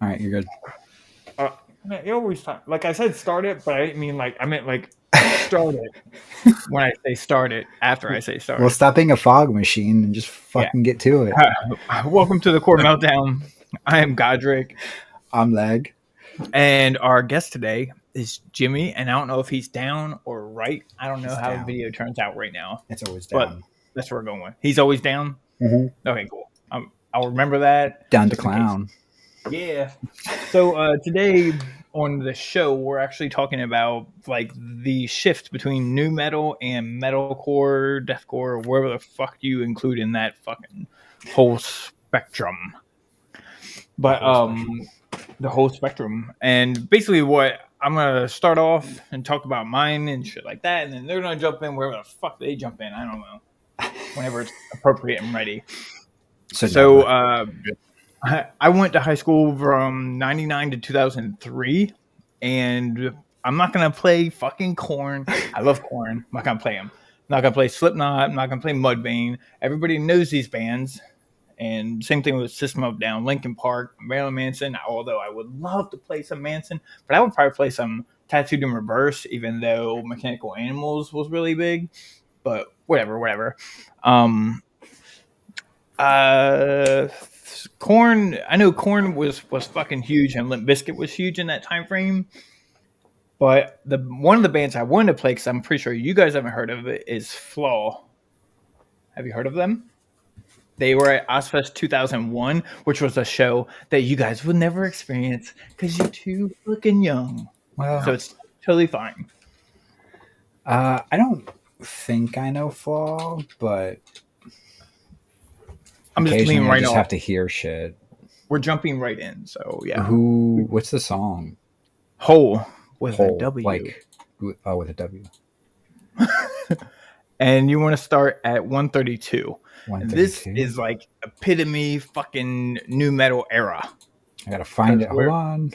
All right, you're good. Uh, you always talk, like I said, start it, but I didn't mean like I meant like start it when I say start it. After I say start Well, it. stop being a fog machine and just Yeah. fucking get to it. Welcome to the Core Meltdown. I am Gahdric, I'm Leg. and our guest today is Jimmy. And I don't know if he's down or right. I don't know He's how the down. video turns out right now, It's always but down. that's where we're going with. He's always down. Mm-hmm. Okay, cool. I'll remember that Down to just in case. clown. Yeah. So today on the show, we're actually talking about like the shift between new metal and metalcore, deathcore, or wherever the fuck you include in that fucking whole spectrum. But the whole spectrum, and basically what I'm gonna start off and talk about mine and shit like that, and then they're gonna jump in wherever the fuck they jump in. I don't know, whenever it's appropriate and ready. So I went to high school from 99 to 2003, and I'm not going to play fucking Korn. I love Korn. I'm not going to play them. I'm not going to play Slipknot. I'm not going to play Mudvayne. Everybody knows these bands. And same thing with System of a Down, Linkin Park, Marilyn Manson. Although I would love to play some Manson, but I would probably play some Tattooed in Reverse, even though Mechanical Animals was really big. But whatever. Uh, Corn. I know Corn was fucking huge, and Limp Bizkit was huge in that time frame. But the one of the bands I wanted to play, because I'm pretty sure you guys haven't heard of it, is Flaw. Have you heard of them? They were at Ozfest 2001, which was a show that you guys would never experience because you're too fucking young. Well, So it's totally fine. I don't think I know Flaw, but I'm just occasionally leaning I right just off. have to hear shit. We're jumping right in. So yeah. What's the song? Hole with a Hole, W. like with a W. And you want to start at 132. And this 132. is like epitome fucking new metal era. I gotta find it. Hold on.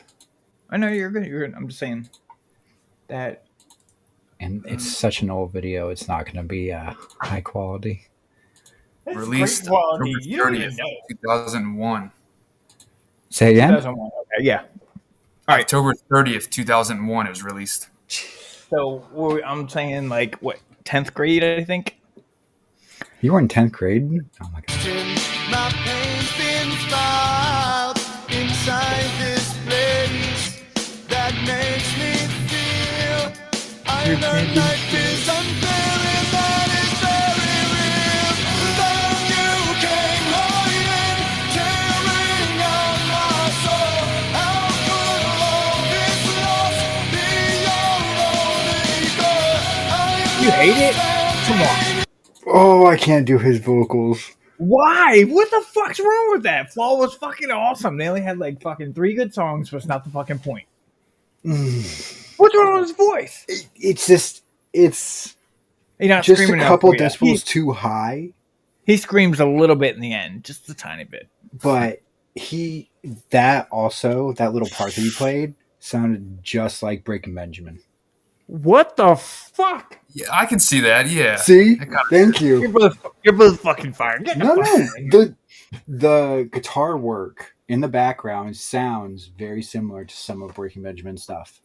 I know you're good. You're good. I'm just saying that. And it's such an old video. It's not gonna be high quality. Released quality. October You don't even 30th, know. 2001. Say again? 2001. Okay, yeah. All right. October 30th, 2001 it was released. So I'm saying like what 10th grade, I think. You were in 10th grade? Oh my god. My pain's been filed inside this place that makes me feel I know life is unfair and that is very real. That you came hiding, tearing out my soul. How could all this loss be your only goal? You hate it? Come on. Oh, I can't do his vocals. Why? What the fuck's wrong with that? Flaw was fucking awesome. They only had like fucking 3 good songs, but it's not the fucking point. What's wrong with his voice? It's just just a couple decibels too high. He screams a little bit in the end, just a tiny bit. But that little part that he played sounded just like Breaking Benjamin. What the fuck? Yeah, I can see that. Yeah. See? Thank you. You're both fucking fired. No. The guitar work in the background sounds very similar to some of Breaking Benjamin's stuff.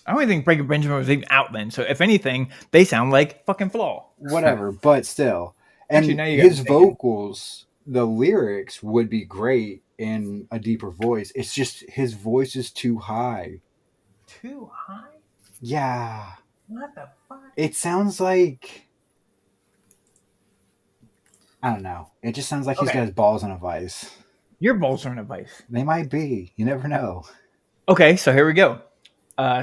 I don't even think Breaking Benjamin was even out then. So if anything, they sound like fucking Flaw. Whatever, but still. And Actually, his vocals, the lyrics would be great in a deeper voice. It's just his voice is too high. Too high? Yeah. What the fuck? It sounds like, I don't know. It just sounds like he's got his balls in a vice. Your balls are in a vice. They might be. You never know. Okay, so here we go.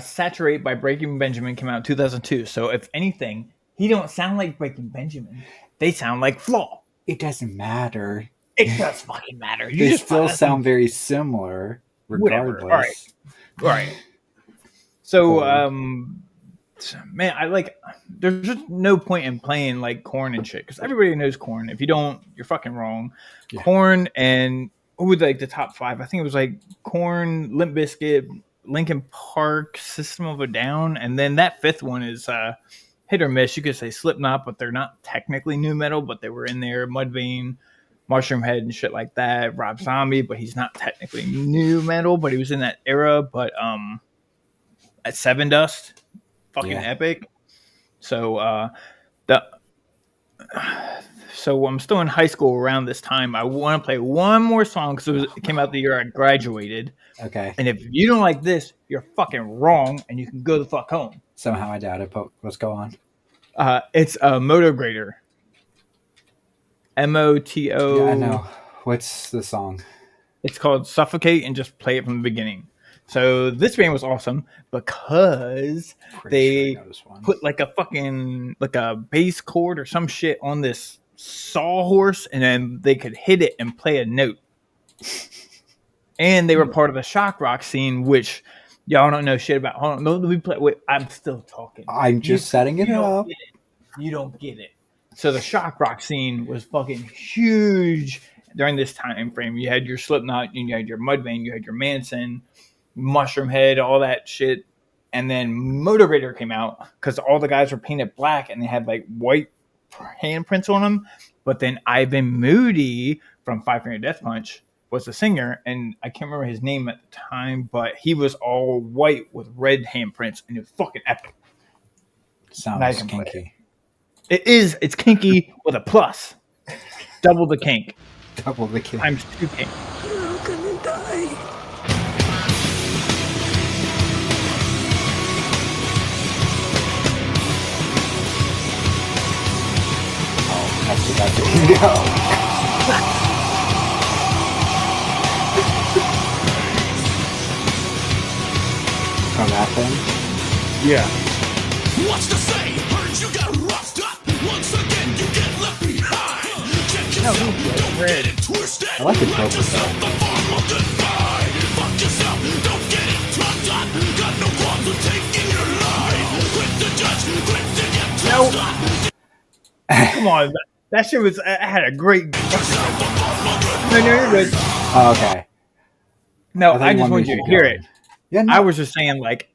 Saturate by Breaking Benjamin came out in 2002. So if anything, he don't sound like Breaking Benjamin. They sound like Flaw. It doesn't matter. It does fucking matter. They just still sound very similar, regardless. Whatever. All right. So, man, there's just no point in playing like Korn and shit because everybody knows Korn. If you don't, you're fucking wrong. Yeah. Korn and who was like the top 5? I think it was like Korn, Limp Bizkit, Linkin Park, System of a Down, and then that 5th one is hit or miss. You could say Slipknot, but they're not technically new metal, but they were in there. Mudvayne, Mushroom Head and shit like that. Rob Zombie, but he's not technically new metal, but he was in that era. But at Seven Dust, fucking epic. So the so I'm still in high school around this time. I want to play one more song because it came out the year I graduated. Okay. And if you don't like this, you're fucking wrong, and you can go the fuck home. Somehow I doubt it, but let's go on. It's a Motograder. MOTO. Yeah, I know. What's the song? It's called Suffocate, and just play it from the beginning. So this band was awesome because they put like a fucking like a bass chord or some shit on this sawhorse, and then they could hit it and play a note. And they were part of the shock rock scene, which y'all don't know shit about. Hold on, let me play. Wait, I'm still talking. I'm just setting it up. You don't get it. So the shock rock scene was fucking huge during this time frame. You had your Slipknot, you had your Mudvayne, you had your Manson, Mushroom Head, all that shit. And then Motograder came out because all the guys were painted black and they had like white handprints on them. But then Ivan Moody from Five Finger Death Punch was the singer, and I can't remember his name at the time, but he was all white with red handprints, and it was fucking epic. Sounds kinky. It's kinky with a plus. Double the kink. Double the kink. Times 2 kink. You're gonna die. Oh, that's about to go. From that thing? Yeah. What's to say? Heard you got roughed up. Once again, you get left behind. Check yourself, don't get it twisted. I like the Write yourself the form of goodbye. Fuck yourself, don't get it trucked up. Got no qualms with taking your life. Quit to judge, quit to get tossed up. Come on. That shit was, I had a great. No, you're good. Oh, okay. No, I just wanted you to hear it. Yeah, no. I was just saying, like,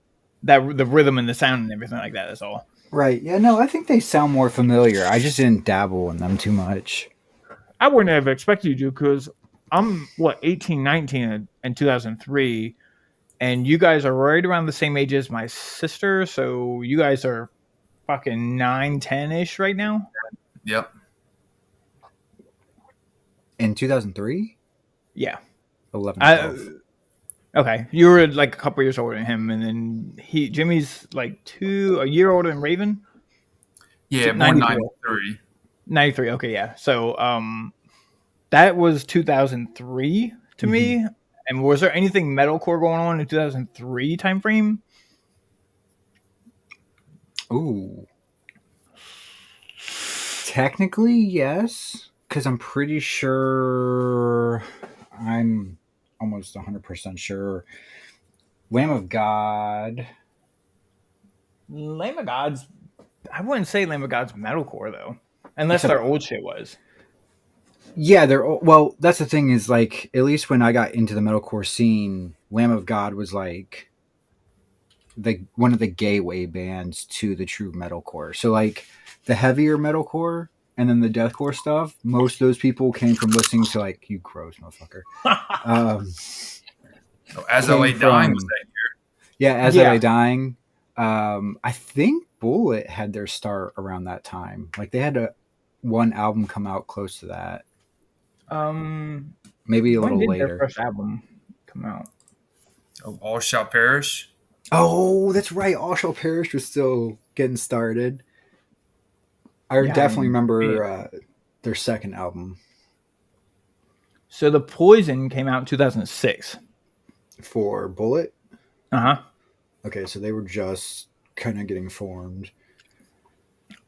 that the rhythm and the sound and everything like that. That's all. Right. Yeah, no, I think they sound more familiar. I just didn't dabble in them too much. I wouldn't have expected you to, because I'm, 18, 19 in 2003, and you guys are right around the same age as my sister, so you guys are fucking 9, 10-ish right now? Yep. In 2003? Yeah. 11, 12. Okay, you were like a couple years older than him, and then Jimmy's like a year older than Raven. Yeah, born 93. 93. Okay, yeah. So that was 2003 to me. And was there anything metalcore going on in 2003 time frame? Ooh. Technically, yes, because I'm pretty sure I'm almost 100% sure. Lamb of God. Lamb of God's. I wouldn't say Lamb of God's metalcore though, unless their old shit was. Yeah, well. That's the thing is like at least when I got into the metalcore scene, Lamb of God was like one of the gateway bands to the true metalcore. So like the heavier metalcore and then the deathcore stuff, most of those people came from listening to like You Crows, motherfucker. As I Lay Dying was that year. Yeah, As I Lay Dying. I think Bullet had their start around that time. Like they had one album come out close to that. Maybe a little later. Their first album come out? Oh, All Shall Perish. Oh, that's right. All Shall Perish was still getting started. I definitely remember their second album. So The Poison came out in 2006. For Bullet? Uh-huh. Okay, so they were just kind of getting formed.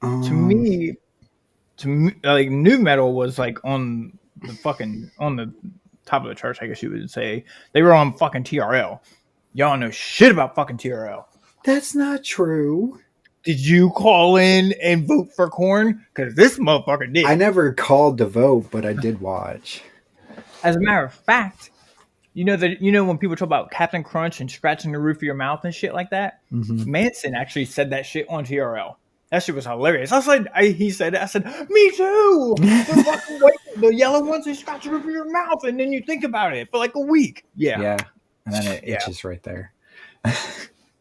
To me, like new metal was like on the top of the charts, I guess you would say. They were on fucking TRL. Y'all know shit about fucking TRL. That's not true. Did you call in and vote for Korn? Because this motherfucker did. I never called to vote, but I did watch. As a matter of fact, you know when people talk about Captain Crunch and scratching the roof of your mouth and shit like that? Mm-hmm. Manson actually said that shit on TRL. That shit was hilarious. He said it. I said, me too. The fucking white The yellow ones, they scratch over your mouth, and then you think about it for like a week. Yeah. Yeah. And then it Yeah. itches right there.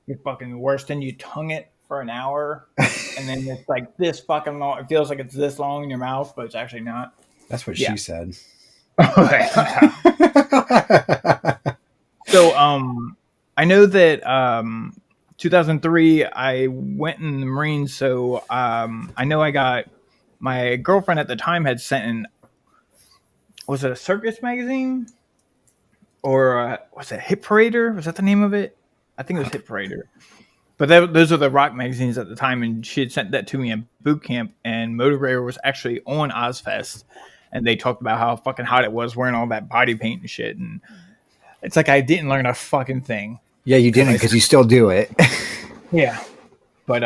You're fucking worse. Then you tongue it for an hour, and then it's like this fucking long. It feels like it's this long in your mouth, but it's actually not. That's what Yeah. she said. Okay. So, I know that 2003, I went in the Marines. So, I know I got my girlfriend at the time had sent in. Was it a circus magazine? Or was it Hit Parader? Was that the name of it? I think it was Hit Parader. But those are the rock magazines at the time, and she had sent that to me in boot camp. And Motivator was actually on Ozfest, and they talked about how fucking hot it was wearing all that body paint and shit. And it's like I didn't learn a fucking thing. Yeah, you didn't because you still do it. Yeah, but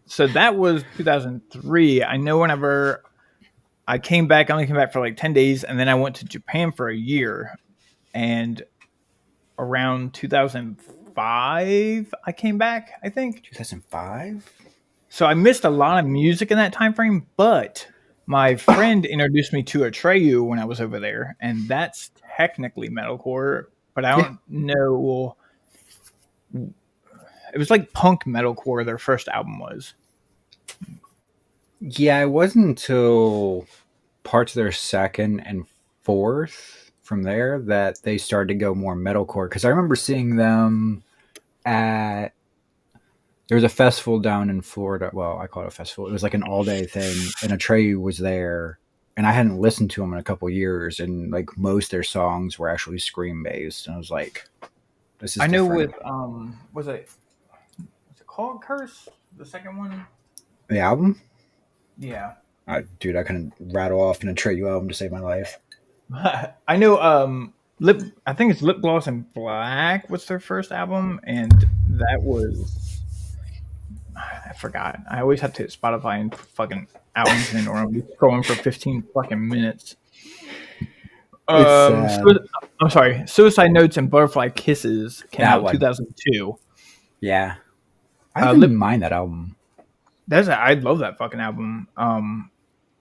so that was 2003. I know whenever I came back, I only came back for like 10 days, and then I went to Japan for a year. And around 2005 I came back, I think. 2005? So I missed a lot of music in that time frame, but my friend introduced me to Atreyu when I was over there, and that's technically metalcore, but I don't know. It was like punk metalcore, their first album was. Yeah, it wasn't until parts of their second and fourth from there that they started to go more metalcore. Because I remember seeing them at, there was a festival down in Florida. Well, I call it a festival. It was like an all-day thing, and Atreyu was there. And I hadn't listened to them in a couple years, and like most of their songs were actually scream based. And I was like, "This is." I know different. with was it called Curse? The second one? The album. Yeah. Dude, I couldn't rattle off an Atreyu album to save my life. I know I think it's Lip Gloss and Black was their first album, and that was I forgot. I always have to hit Spotify and fucking albums in, or I'm scrolling for 15 fucking minutes. I'm sorry. Suicide Notes and Butterfly Kisses came out in 2002. Yeah. I didn't mind that album. I love that fucking album.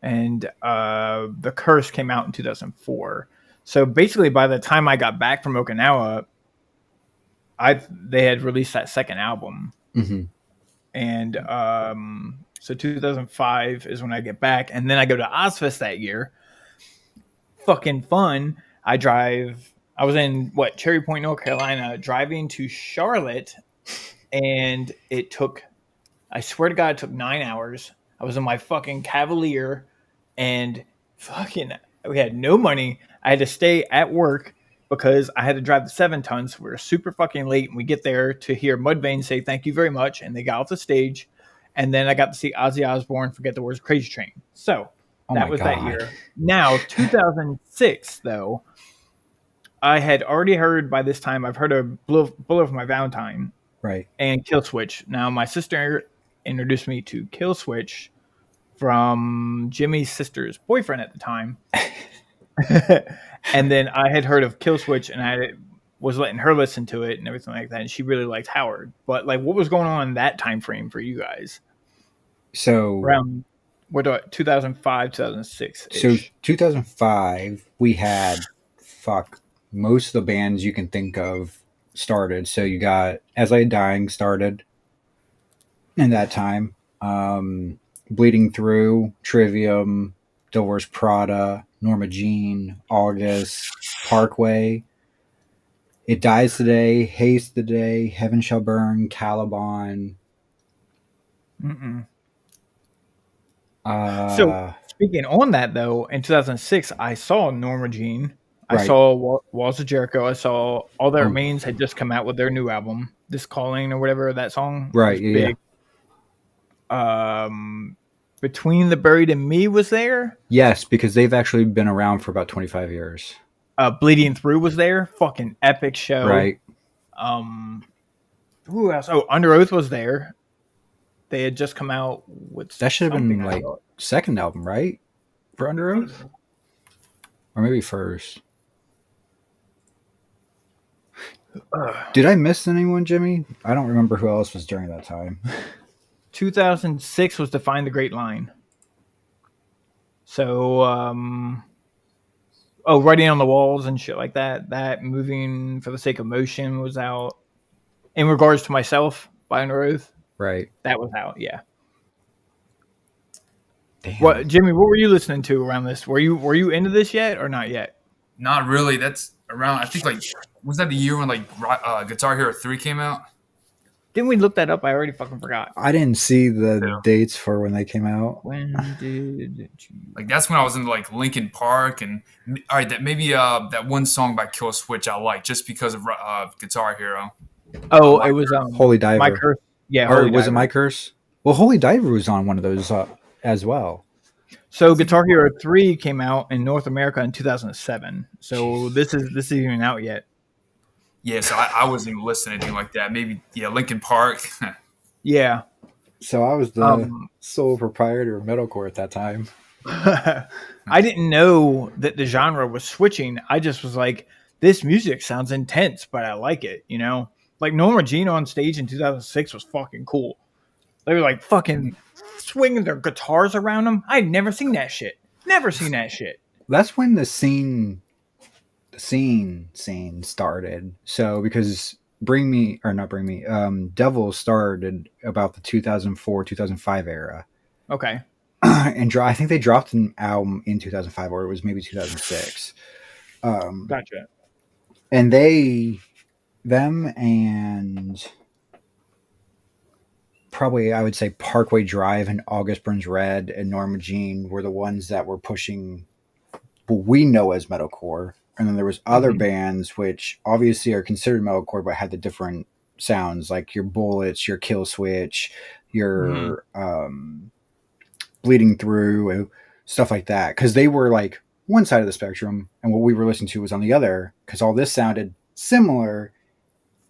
And The Curse came out in 2004. So basically, by the time I got back from Okinawa, they had released that second album. Mm-hmm. And so 2005 is when I get back, and then I go to Ozfest that year. Fucking fun. I was in Cherry Point, North Carolina, driving to Charlotte, and it took, I swear to God, it took 9 hours. I was in my fucking Cavalier, and we had no money. I had to stay at work because I had to drive the 7 tons. We were super fucking late, and we get there to hear Mudvayne say thank you very much, and they got off the stage, and then I got to see Ozzy Osbourne, Forget the Words, Crazy Train. So that was that year. Now, 2006, though, I had already heard by this time, I've heard of Bullet for My Valentine. Right. And Killswitch. Now, my sister introduced me to Killswitch from Jimmy's sister's boyfriend at the time. And then I had heard of Killswitch, and I was letting her listen to it and everything like that. And she really liked Howard. But like, what was going on in that time frame for you guys? So around 2005, 2006. So 2005, we had most of the bands you can think of started. So you got As I Dying started in that time. Bleeding Through, Trivium, Devil Wears Prada, Norma Jean, August, Parkway, It Dies Today, Haste the Day, Heaven Shall Burn, Caliban. So speaking on that, though, in 2006, I saw Norma Jean. I saw Walls of Jericho. I saw All That Remains had just come out with their new album, This Calling or whatever that song. Right, yeah. Big. Between the Buried and Me was there. Yes, because they've actually been around for about 25 years. Bleeding Through was there. Fucking epic show. Right. Who else? Oh, Under Oath was there. They had just come out with that should have been like second album, right? For Under Oath? Or maybe first. Did I miss anyone, Jimmy? I don't remember who else was during that time. 2006 was Define the Great Line. So, Writing on the Walls and shit like that. That Moving for the Sake of Motion was out. In Regards to Myself by Under Oath, Right. that was out. Yeah. Damn. What, Jimmy? What were you listening to around this? Were you into this yet or not yet? Not really. That's around. I think like was that the year when like Guitar Hero 3 came out? Didn't we look that up? I already fucking forgot. I didn't see the Yeah. dates for when they came out. When did you... Like that's when I was into like Linkin Park and all right, that maybe that one song by Kill Switch I like just because of Guitar Hero. Oh, it was Holy Diver. My Curse. Yeah, Or Holy was it Diver. My Curse? Well, Holy Diver was on one of those as well. So Guitar Hero 3 came out in North America in 2007. So this isn't even out yet. Yeah, so I wasn't even listening to anything like that. Maybe Linkin Park. Yeah. So I was the sole proprietor of metalcore at that time. I didn't know that the genre was switching. I just was like, this music sounds intense, but I like it, you know? Like Norma Jean on stage in 2006 was fucking cool. They were like fucking swinging their guitars around them. I'd never seen that shit. Never seen that shit. That's when the scene started. So because Devil started about the 2004, 2005 era. Okay. And I think they dropped an album in 2005 or it was maybe 2006. Gotcha. And them and probably I would say Parkway Drive and August Burns Red and Norma Jean were the ones that were pushing what we know as metalcore. And then there was other bands which obviously are considered metalcore but had the different sounds like your Bullets, your Kill Switch, your Bleeding Through, stuff like that. Because they were like one side of the spectrum and what we were listening to was on the other because all this sounded similar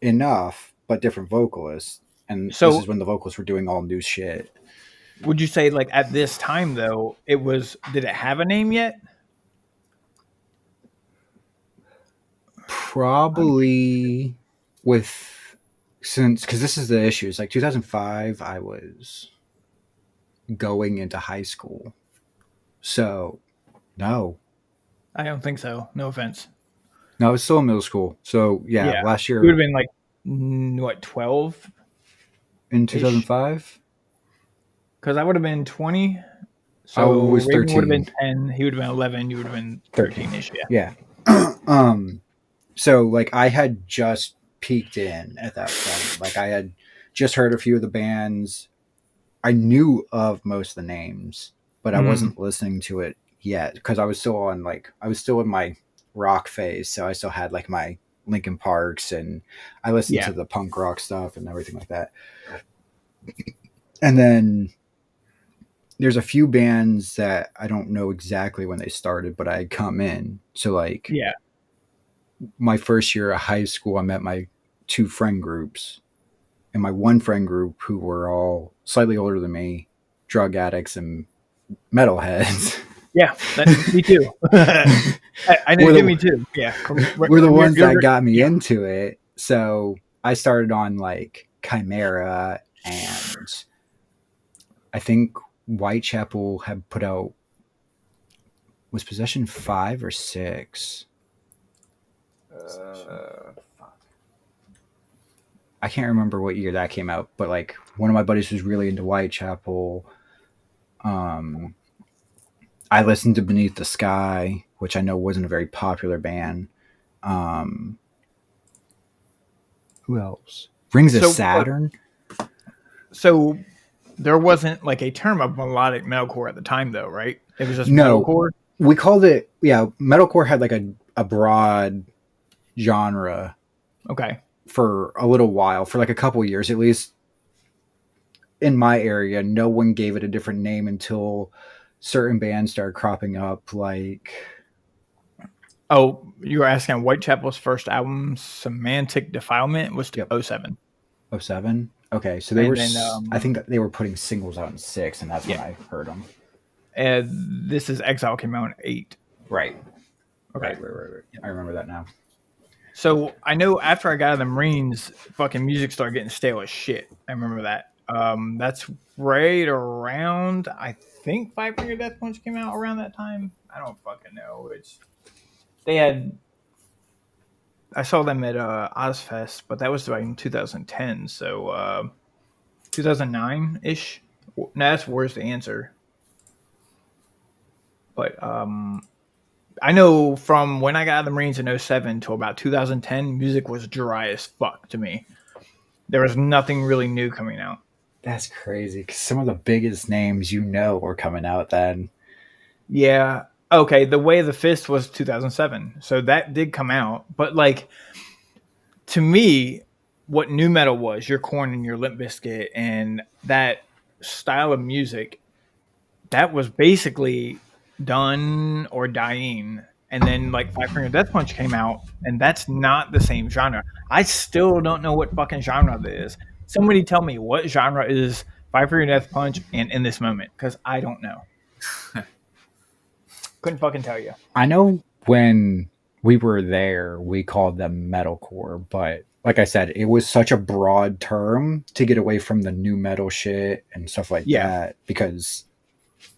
enough but different vocalists. And So- this is when the vocalists were doing all new shit. Would you say like at this time though, did it have a name yet? Probably because this is the issue. It's like 2005, I was going into high school. So, no. I don't think so. No offense. No, I was still in middle school. So, yeah. Last You year would have been like, 12? in 2005. Because I would have been 20. I So was Raven would have 13. been 10. He would have been 11. You would have been 13-ish. Yeah. Yeah. So like I had just peeked in at that point. Like I had just heard a few of the bands. I knew of most of the names, but I wasn't listening to it yet because I was still in my rock phase. So I still had like my Linkin Parks and I listened to the punk rock stuff and everything like that. And then there's a few bands that I don't know exactly when they started, but I had come in. So like, my first year of high school, I met my two friend groups and my one friend group who were all slightly older than me, drug addicts and metalheads. Yeah, me too. I know me too. Yeah. We're the ones that got me into it. So I started on like Chimera and I think Whitechapel had put out, was Possession 5 or 6? I can't remember what year that came out, but like one of my buddies was really into Whitechapel. I listened to Beneath the Sky, which I know wasn't a very popular band. Who else? Rings of Saturn. So there wasn't like a term of melodic metalcore at the time, though, right? It was just No. metalcore. We called it, metalcore had like a broad genre. Okay. For a little while, for like a couple years, at least in my area, no one gave it a different name until certain bands started cropping up. Like, oh, you were asking Whitechapel's first album, Semantic Defilement, was 07. 07? Okay, so I think they were putting singles out in 6, and that's when I heard them. This is Exile came out in 8. Right. Okay. Right. I remember that now. So I know after I got out of the Marines, fucking music started getting stale as shit. I remember that. That's right around. I think Five Finger Death Punch came out around that time. I don't fucking know. They had. I saw them at Ozfest, but that was like in 2010. So 2009 ish. No, that's worse to answer. But I know from when I got out of the Marines in 07 to about 2010, music was dry as fuck to me. There was nothing really new coming out. That's crazy because some of the biggest names were coming out then. Yeah. Okay. The Way of the Fist was 2007. So that did come out. But like, to me, what new metal was, your Korn and your Limp Bizkit and that style of music, that was basically done or dying. And then like Five Finger Death Punch came out, and that's not the same genre. I still don't know what fucking genre that is. Somebody tell me what genre is Five Finger Death Punch and In This Moment, because I don't know. Couldn't fucking tell you. I know when we were there, we called them metalcore, but like I said, it was such a broad term to get away from the new metal shit and stuff like that because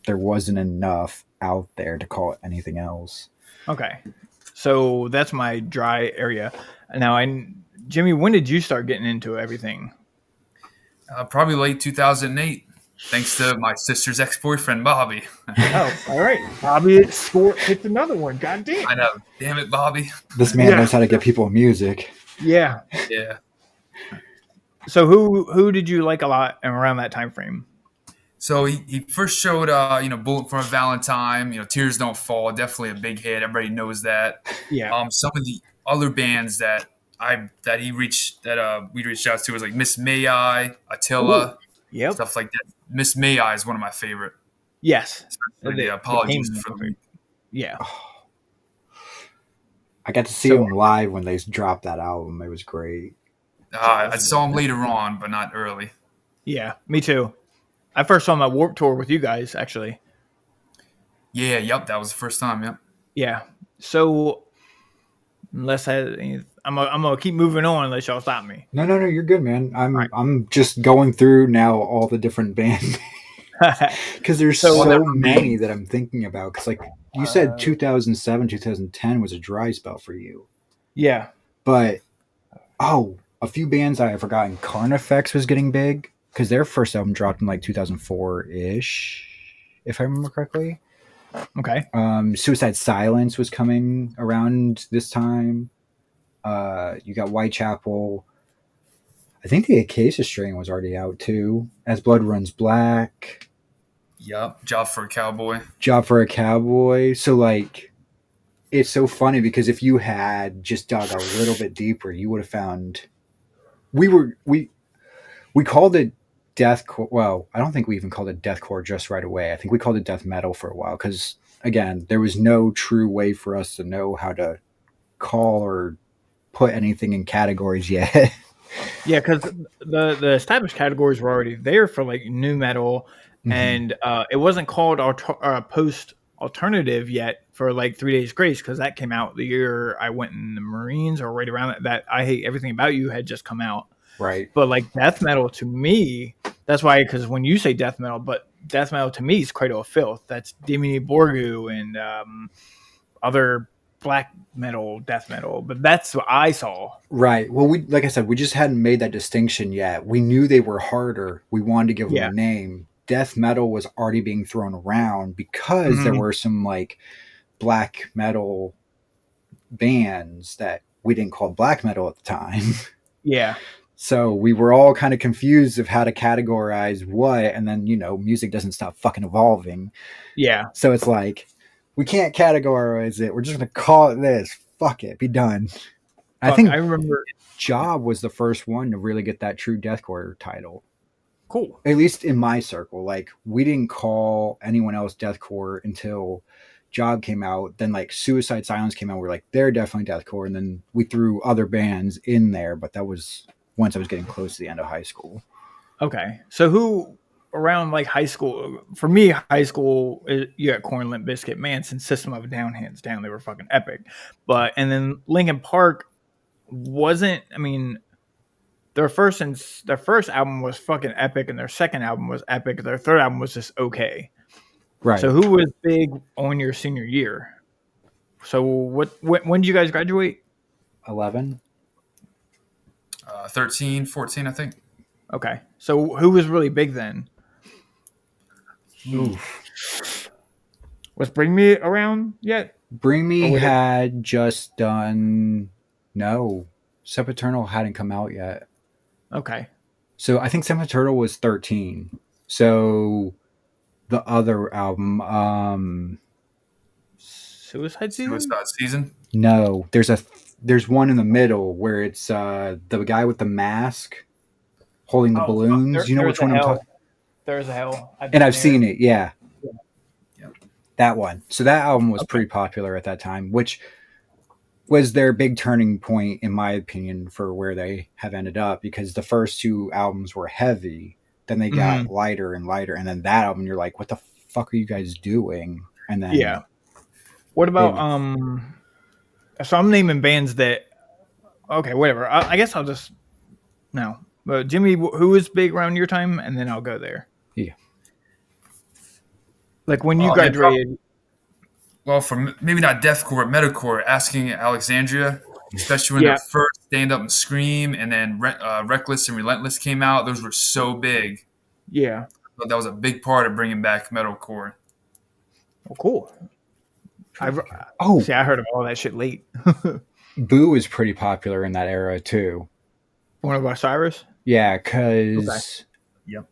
there wasn't enough out there to call it anything else. Okay. So that's my dry area. Now, Jimmy, when did you start getting into everything? Probably late 2008, thanks to my sister's ex-boyfriend, Bobby. Oh, all right. Bobby hits another one. God damn. I know. Damn it, Bobby. This man knows how to get people music. Yeah. Yeah. So who did you like a lot around that time frame? So he first showed, Bullet for a Valentine, Tears Don't Fall, definitely a big hit. Everybody knows that. Yeah. Some of the other bands that we reached out to was like Miss May I, Attila, Yep. stuff like that. Miss May I is one of my favorite. Yes. Especially the Apologies for the Yeah. I got to see them live when they dropped that album. It was great. I saw them later on, but not early. Yeah, me too. I first saw them at Warped Tour with you guys, actually. Yeah, yep, that was the first time, yep. Yeah. So, unless I'm gonna keep moving on unless y'all stop me. No, you're good, man. I'm just going through now all the different bands because there's so many that I'm thinking about. Because like you said, 2007, 2010 was a dry spell for you. Yeah. But a few bands I have forgotten. Carnifex was getting big because their first album dropped in like 2004-ish, if I remember correctly. Okay. Suicide Silence was coming around this time. You got Whitechapel. I think the Acacia Strain was already out too. As Blood Runs Black. Yep. Job for a Cowboy. So like, it's so funny because if you had just dug a little bit deeper, you would have found we called it deathcore. Well, I don't think we even called it deathcore just right away. I think we called it death metal for a while because again, there was no true way for us to know how to call or put anything in categories yet. Yeah, because the established categories were already there for like new metal, and it wasn't called post alternative yet for like 3 Days Grace because that came out the year I went in the Marines or right around that. I Hate Everything About You had just come out. Right. But like death metal to me, that's why, because when you say death metal to me is Cradle of Filth. That's Dimini Borgoo and other black metal, death metal. But that's what I saw. Right. Well, like I said, we just hadn't made that distinction yet. We knew they were harder. We wanted to give them a name. Death metal was already being thrown around because there were some like black metal bands that we didn't call black metal at the time. Yeah. So we were all kind of confused of how to categorize what, and then, music doesn't stop fucking evolving. Yeah. So it's like, we can't categorize it. We're just going to call it this. Fuck it. Be done. I think I remember Job was the first one to really get that true deathcore title. Cool. At least in my circle. Like, we didn't call anyone else deathcore until Job came out. Then, like, Suicide Silence came out. We're like, they're definitely deathcore. And then we threw other bands in there. But that was once I was getting close to the end of high school. Okay. So who around like high school, for me, high school, you got Korn, Limp Bizkit, Manson, System of a Down, hands down. They were fucking epic. And then Linkin Park wasn't, I mean, their first album was fucking epic, and their second album was epic. Their third album was just okay. Right. So who was big on your senior year? So when did you guys graduate? 11. 13, 14, I think. Okay. So who was really big then? Oof. Was Bring Me around yet? Bring Me Or was it- had just done. No, Sempiternal hadn't come out yet. Okay. So I think Sempiternal was 13. So the other album, Suicide Season? Suicide Season. no, there's one in the middle where it's the guy with the mask holding the balloons. You know which one I'm talking? There's a Hell. And I've seen it. Yeah. Yeah. That one. So that album was pretty popular at that time, which was their big turning point, in my opinion, for where they have ended up, because the first two albums were heavy, then they got lighter and lighter, and then that album, you're like, what the fuck are you guys doing? And then Yeah. What about so I'm naming bands that. Okay, whatever. I guess I'll just no. But Jimmy, who was big around your time, and then I'll go there. Yeah. Like when you graduated. Well, for maybe not deathcore, but metalcore, Asking Alexandria, especially when their first Stand Up and Scream, and then Reckless and Relentless came out. Those were so big. Yeah. But that was a big part of bringing back metalcore. Well, cool. I heard of all that shit late. Boo was pretty popular in that era too. One of Osiris? Yeah, because Yep.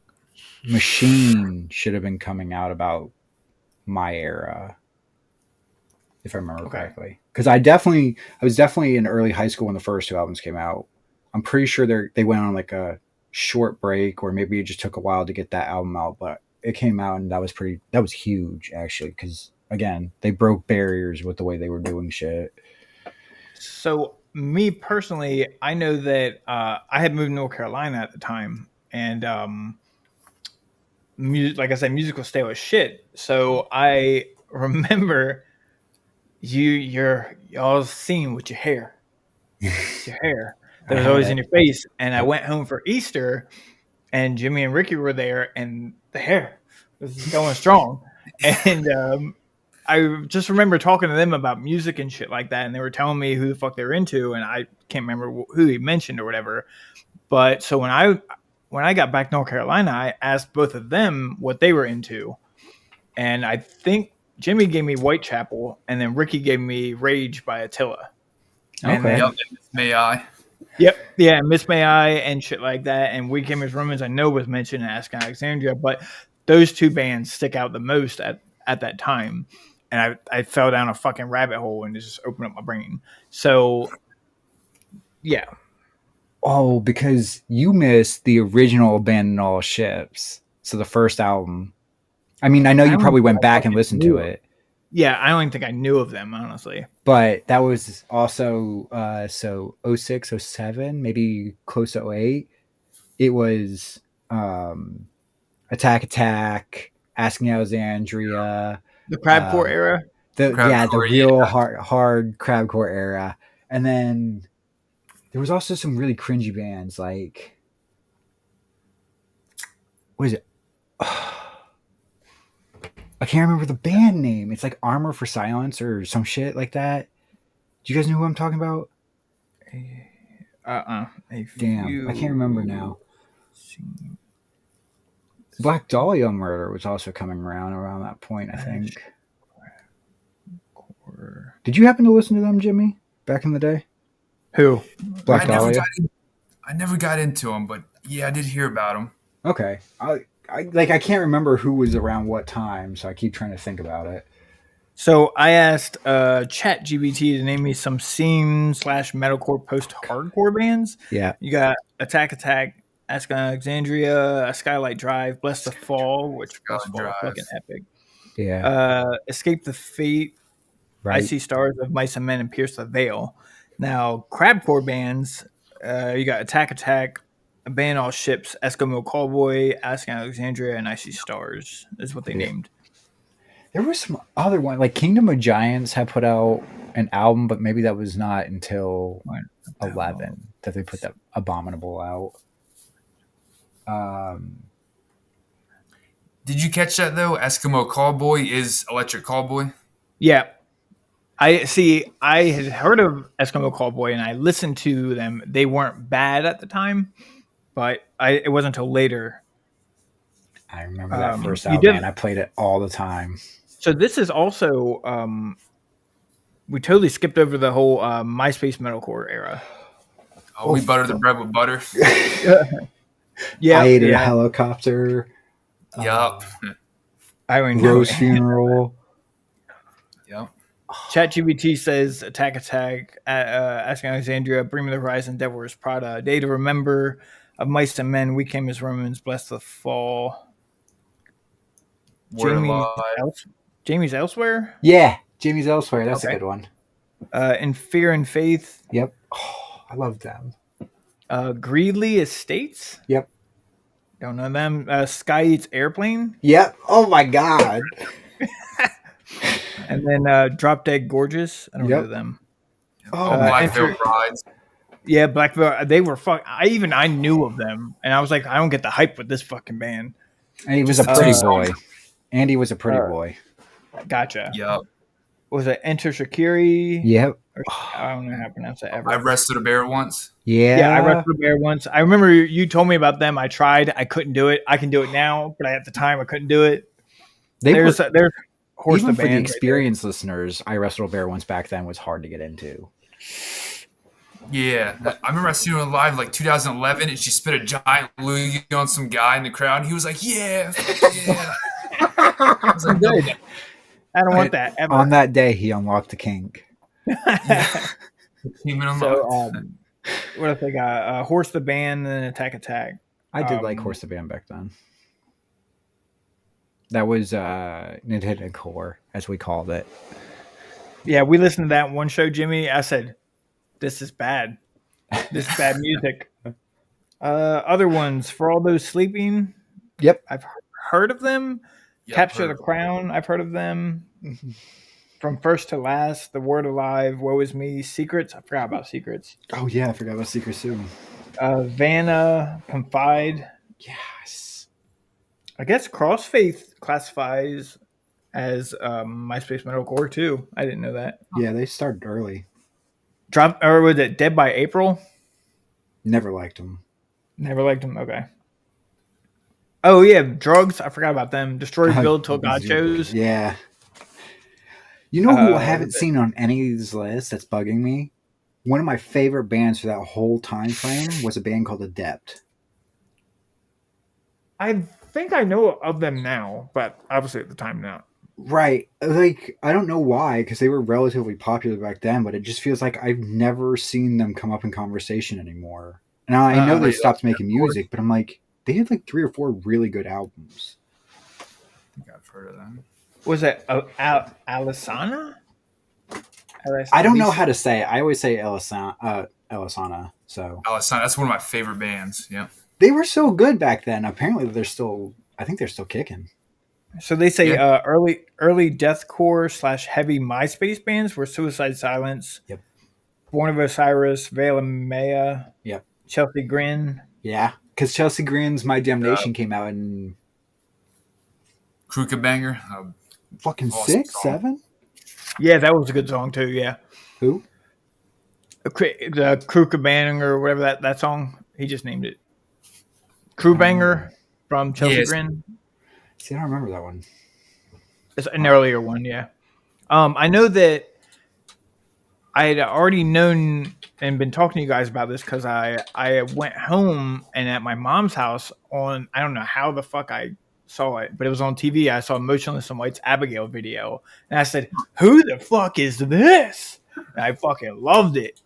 Machine should have been coming out about my era, if I remember correctly. Because I was definitely in early high school when the first two albums came out. I'm pretty sure they went on like a short break, or maybe it just took a while to get that album out, but it came out and that was huge actually, because again, they broke barriers with the way they were doing shit. So me personally, I know that I had moved to North Carolina at the time, and like I said, music was stale as shit. So I remember y'all's scene with your hair. Your hair that was always in your face. And I went home for Easter, and Jimmy and Ricky were there, and the hair was going strong. And I just remember talking to them about music and shit like that, and they were telling me who the fuck they were into, and I can't remember who he mentioned or whatever. But so when I got back to North Carolina, I asked both of them what they were into, and I think Jimmy gave me Whitechapel, and then Ricky gave me Rage by Attila. Okay. Yep, May I? Yep. Yeah, Miss May I and shit like that. And We Came as Romans, I know was mentioned in Ask Alexandria, but those two bands stick out the most at that time. And I fell down a fucking rabbit hole and it just opened up my brain. So, yeah. Oh, because you missed the original Abandon All Ships. So the first album. I mean, I know you probably went back and listened to it. Yeah, I don't even think I knew of them, honestly. But that was also, 06, 07, maybe close to 08. It was Attack, Asking Alexandria. The Crabcore era? The real hard Crabcore era. And then there was also some really cringy bands like, what is it? I can't remember the band name. It's like Armor for Silence or some shit like that. Do you guys know who I'm talking about? Damn, I can't remember now. Black Dahlia Murder was also coming around that point, I think. Did you happen to listen to them, Jimmy, back in the day? Who? Black Dahlia? I never got into them, but yeah, I did hear about them. Okay. I can't remember who was around what time, so I keep trying to think about it. So I asked ChatGPT to name me some scene/metalcore post-hardcore bands. Yeah. You got Attack, Ask Alexandria, Skylight Drive, Bless the Fall, which was fucking epic. Yeah. Escape the Fate, Right. I See Stars of Mice and Men, and Pierce the Veil. Now, crabcore bands, you got Attack, Abandon All Ships, Eskimo Callboy, Ask Alexandria, and I See Stars is what they named. There was some other one, like Kingdom of Giants had put out an album, but maybe that was not until 11 that they put that Abominable out. Did you catch that though? Eskimo Callboy is Electric Callboy. Yeah. I had heard of Eskimo Callboy and I listened to them. They weren't bad at the time, but it wasn't until later. I remember that first you album, did- man. I played it all the time. So this is also we totally skipped over the whole MySpace metalcore era. Oh, we butter the bread with butter. Yeah, I ate a helicopter. Yup. I mean, Rose Funeral. Yep. ChatGPT says Attack, asking Alexandria, Bring Me the Horizon, Devil Wears Prada, A Day to Remember, Of Mice and Men, We Came as Romans, Bless the Fall. Jamie's Elsewhere? Yeah, Jamie's Elsewhere. That's a good one. In Fear and Faith. Yep. Oh, I love them. Greedley Estates. Yep. Don't know them. Sky Eats Airplane. Yep. Oh my God. And then Drop Dead Gorgeous. I don't know them. Oh, Black Veil Brides. Yeah, Black Veil. They were I knew of them, and I was like, I don't get the hype with this fucking band. And he was a pretty boy. Andy was a pretty boy. Gotcha. Yep. Was it Enter Shakiri? Yep. I don't know how to pronounce it ever. I wrestled a bear once. Yeah, I wrestled a bear once. I remember you told me about them. I tried. I couldn't do it. I can do it now, but at the time I couldn't do it. There's Horse even the for band the experienced listeners, I wrestled a bear once back then was hard to get into. Yeah, I remember I seen her live like 2011, and she spit a giant loogie on some guy in the crowd. And he was like, "Yeah, yeah." I was like, Good. I don't want that ever. On that day, he unlocked the kink. So, what if they got Horse the band and Attack? I did like Horse the band back then. That was Nintendo Core, as we called it. Yeah, we listened to that one show, Jimmy. I said, this is bad. This is bad music. Other ones, For All Those Sleeping. Yep. I've heard of them. Yep, Capture the Crown. I've heard of them. From First to Last, The Word Alive, Woe Is Me, Secrets. I forgot about Secrets. Oh, yeah. I forgot about Secrets too. Vanna, Confide. Yes. I guess Crossfaith classifies as MySpace Metalcore too. I didn't know that. Yeah, they started early. Or was it Dead by April? Never liked them. Never liked them. Okay. Oh yeah, Drugs. I forgot about them. Destroy, Build Till God Shows. Yeah. You know who I haven't seen on any of these lists that's bugging me? One of my favorite bands for that whole time frame was a band called Adept. I think I know of them now, but obviously at the time not. Right. Like, I don't know why, because they were relatively popular back then, but it just feels like I've never seen them come up in conversation anymore. Now, I know they stopped making music, but I'm like, they had like 3 or 4 really good albums. I think I've heard of them. Was it Alisana? I don't know how to say it. I always say Elisana. So Alisana, that's one of my favorite bands. Yeah. They were so good back then. Apparently, I think they're still kicking. So they say early deathcore / heavy MySpace bands were Suicide Silence. Yep. Born of Osiris, Veil of Maya. Yep. Chelsea Grin. Yeah, because Chelsea Grin's My Damnation came out in Kruka Banger. fucking Awesome 6, song. 7. Yeah, that was a good song too. Yeah. Who? The Kruka Banger or whatever that song. He just named it. Crew Banger from Chelsea Grin. See, I don't remember that one. It's an earlier one, yeah. I know that I had already known and been talking to you guys about this because I went home and at my mom's house on, I don't know how the fuck I saw it, but it was on TV. I saw Motionless in White's Abigail video. And I said, who the fuck is this? And I fucking loved it.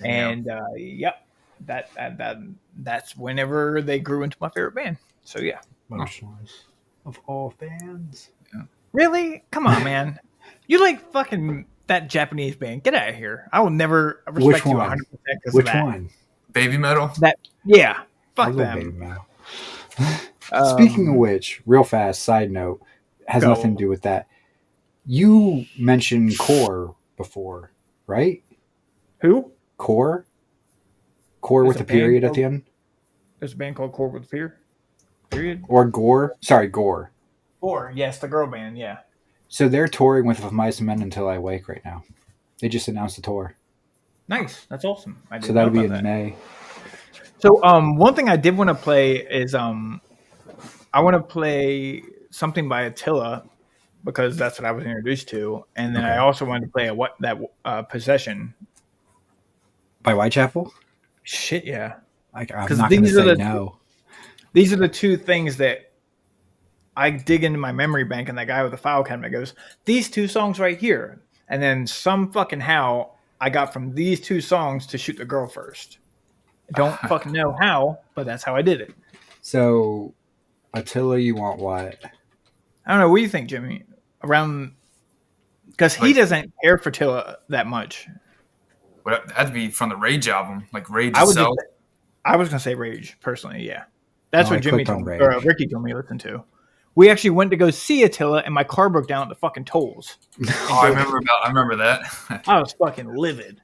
And yep, that's whenever they grew into my favorite band. So yeah. Motionless of all fans. Yeah. Really? Come on, man. You like fucking that Japanese band. Get out of here. I will never respect you 100% because Which of that. one? Baby Metal. Yeah. Fuck I love them. Baby Metal. Speaking of which, real fast, side note, has nothing to do with that. You mentioned Core before, right? Who? Core? Core There's with a a period band at the end? There's a band called Core with Fear. Period. Or Gore? Sorry, Gore. Or yes, the girl band. Yeah. So they're touring with Of Mice and Men Until I Wake right now. They just announced a tour. Nice. That's awesome. I So didn't know that'll be about in that. May. So one thing I did want to play is I want to play something by Attila because that's what I was introduced to, and then I Okay. also wanted to play Possession. By Whitechapel? Shit, yeah. I'm 'Cause not going to these are say the- no. These are the two things that I dig into my memory bank, and that guy with the file cabinet goes, "These two songs right here," and then some fucking how I got from these two songs to Shoot the Girl First. I don't fucking know how, but that's how I did it. So, Attila, you want what? I don't know. What do you think, Jimmy? Around because he Like- doesn't care for Tilla that much. But it had to be from the Rage album, like Rage I was itself. gonna say Rage personally. Yeah, that's Oh, what I Jimmy clicked on told me, Rage. or Ricky told me to listen to. We actually went to go see Attila, and my car broke down at the fucking tolls. Oh, I remember that. I was fucking livid.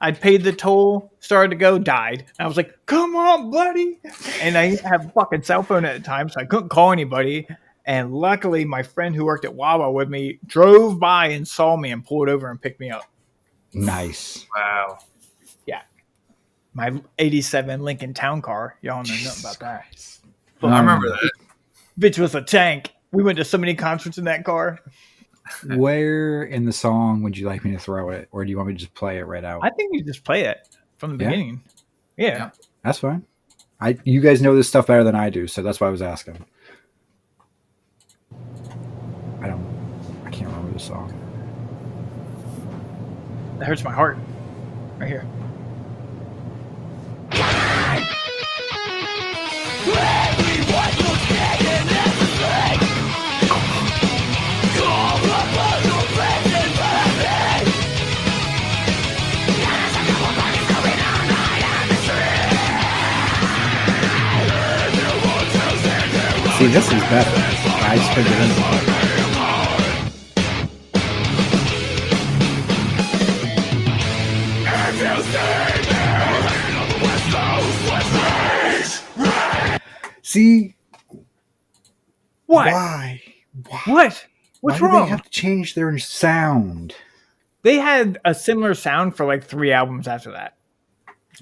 I'd paid the toll, started to go, died. And I was like, "Come on, buddy!" And I didn't have a fucking cell phone at the time, so I couldn't call anybody. And luckily, my friend who worked at Wawa with me drove by and saw me and pulled over and picked me up. Nice. Wow. My '87 Lincoln Town Car. Y'all know nothing about that. I remember that. Bitch was a tank. We went to so many concerts in that car. Where in the song would you like me to throw it? Or do you want me to just play it right out? I think you just play it from the Yeah? beginning. Yeah. That's fine. You guys know this stuff better than I do, so that's why I was asking. I can't remember the song. That hurts my heart. Right here. See, this is better. I just figured it out. See? What? Why? What? What's Why do wrong? they have to change their sound? They had a similar sound for like 3 albums after that.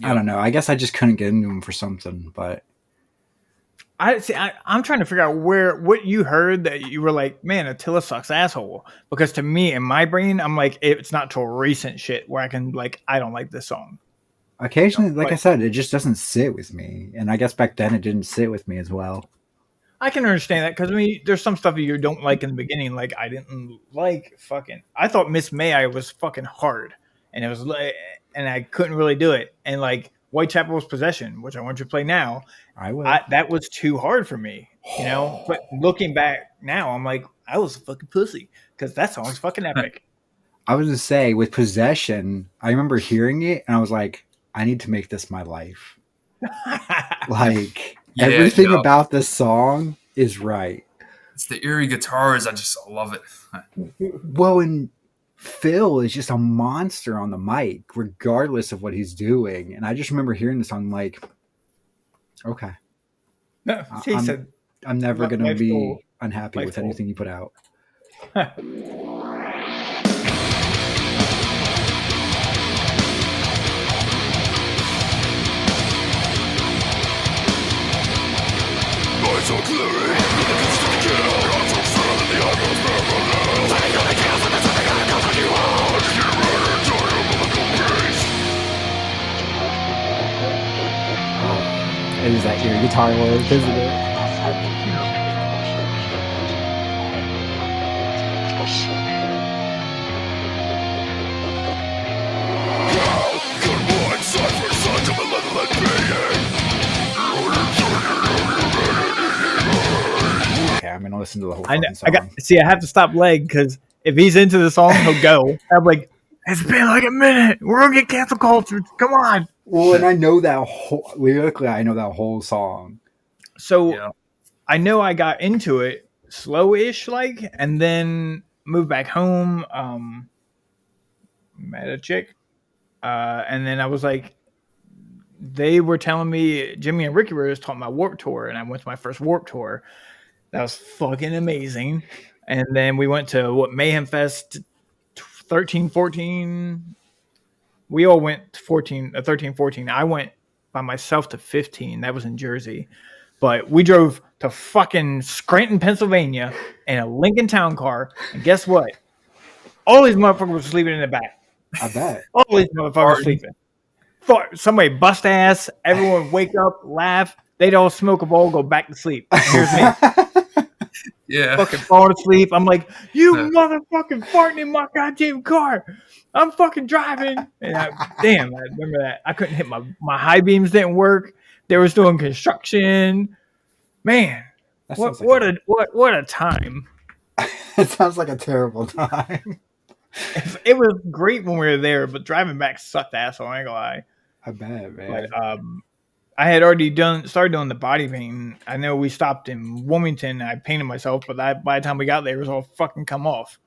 I don't know. I guess I just couldn't get into them for something, but I'm trying to figure out what you heard that you were like, man, Attila sucks asshole. Because to me, in my brain, I'm like, it's not till recent shit where I can like, I don't like this song. occasionally, like but- I said, it just doesn't sit with me. And I guess back then it didn't sit with me as well. I can understand that because I mean, there's some stuff you don't like in the beginning. Like I didn't like I thought Miss May was fucking hard, and it was like, and I couldn't really do it. And like Whitechapel's Possession, which I want you to play now, I will. that was too hard for me, you know. But looking back now, I'm like, I was a fucking pussy because that song's fucking epic. I was to say with Possession, I remember hearing it and I was like, I need to make this my life. Like Yeah, everything yeah. about this song is right. It's the eerie guitars. I love it. Well, and Phil is just a monster on the mic, regardless of what he's doing. And I just remember hearing the song like, okay, No, he said, I'm never going to Life's be goal. unhappy Life's with goal. anything you put out. It is that ear guitar work, isn't it? Okay, I'm gonna listen to the whole I know. fucking song. I have to stop Leg because if he's into the song, he'll go. I'm like, it's been like a minute. We're gonna get cancel culture. Come on. Well, and I know that whole lyrically, I know that whole song. So Yeah. I know I got into it slow-ish, like, and then moved back home. Met a chick, and then I was like, they were telling me Jimmy and Ricky were just talking about Warped Tour, and I went to my first Warped Tour. That was fucking amazing. And then we went to Mayhem Fest 13, 14. We all went 13, 14. I went by myself to 15. That was in Jersey. But we drove to fucking Scranton, Pennsylvania in a Lincoln Town car. And guess what? All these motherfuckers were sleeping in the back. I bet. All these motherfuckers sleeping. Somebody bust ass. Everyone wake up, laugh. They'd all smoke a bowl, go back to sleep. And here's me. Yeah. Fucking falling asleep. I'm like, you motherfucking farting in my goddamn car. I'm fucking driving. And I remember that. I couldn't hit my high beams didn't work. They was doing construction. Man, what a time. It sounds like a terrible time. It was great when we were there, but driving back sucked asshole. I ain't gonna lie. I bet, man. But I had already started doing the body paint. I know we stopped in Wilmington. I painted myself, but by the time we got there, it was all fucking come off.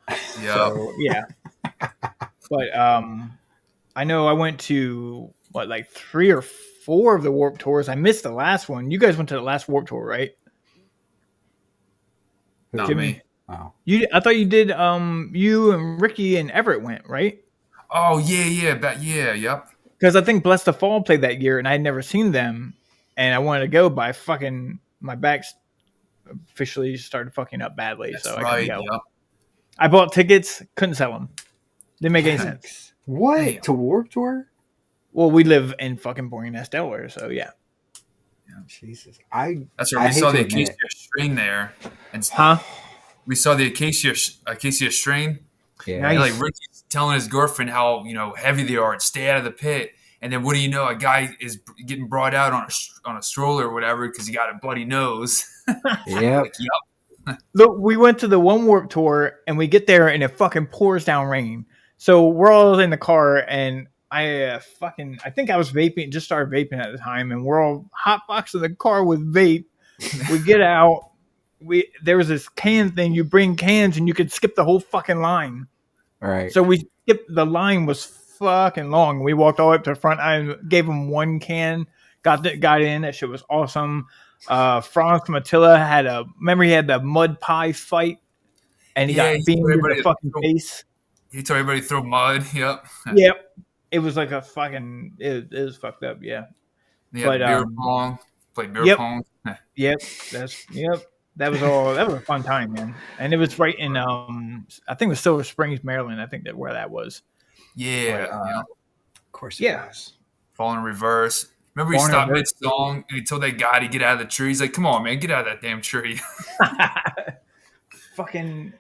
Yeah. So, yeah. But I know I went to like 3 or 4 of the Warped Tours. I missed the last one. You guys went to the last Warped Tour, right? Not Jimmy. me. Wow. I thought you did. You and Ricky and Everett went, right? Oh yeah. Yep. Because I think Bless the Fall played that year, and I'd never seen them, and I wanted to go, but my back officially started fucking up badly, That's so I right. couldn't go. Yep. I bought tickets, couldn't sell them. Didn't make any sense. What? Damn. To Warped Tour? Well, we live in fucking Boring Nest, Delaware, so yeah. Jesus. That's I right. We hate saw to the admit acacia strain there, and Huh? we saw the acacia strain. Yeah. Nice. And like Ricky's telling his girlfriend how heavy they are and stay out of the pit. And then what do you know? A guy is getting brought out on a stroller or whatever because he got a bloody nose. Yep. Like, yep. Look, we went to the one Warped Tour, and we get there, and it fucking pours down rain. So we're all in the car, and I think I was vaping, just started vaping at the time, and we're all hotboxing the car with vape. We get out. There was this can thing. You bring cans, and you could skip the whole fucking line. All right. So we skipped. The line was fucking long. We walked all the way up to the front. I gave him one can. Got in. That shit was awesome. Franz from Attila had he had the mud pie fight, and he got beamed in the fucking face. He told everybody to throw mud. Yep. Yep. It was like a fucking. It was fucked up. Yeah. Yeah. But, beer pong. Played beer pong. Yep. That was all. That was a fun time, man. And it was right in I think it was Silver Springs, Maryland. I think where that was. Yeah. But, Of course. Yeah. Was. Falling in reverse. Remember he stopped mid-song and he told that guy to get out of the tree. He's like, come on, man, get out of that damn tree. Fucking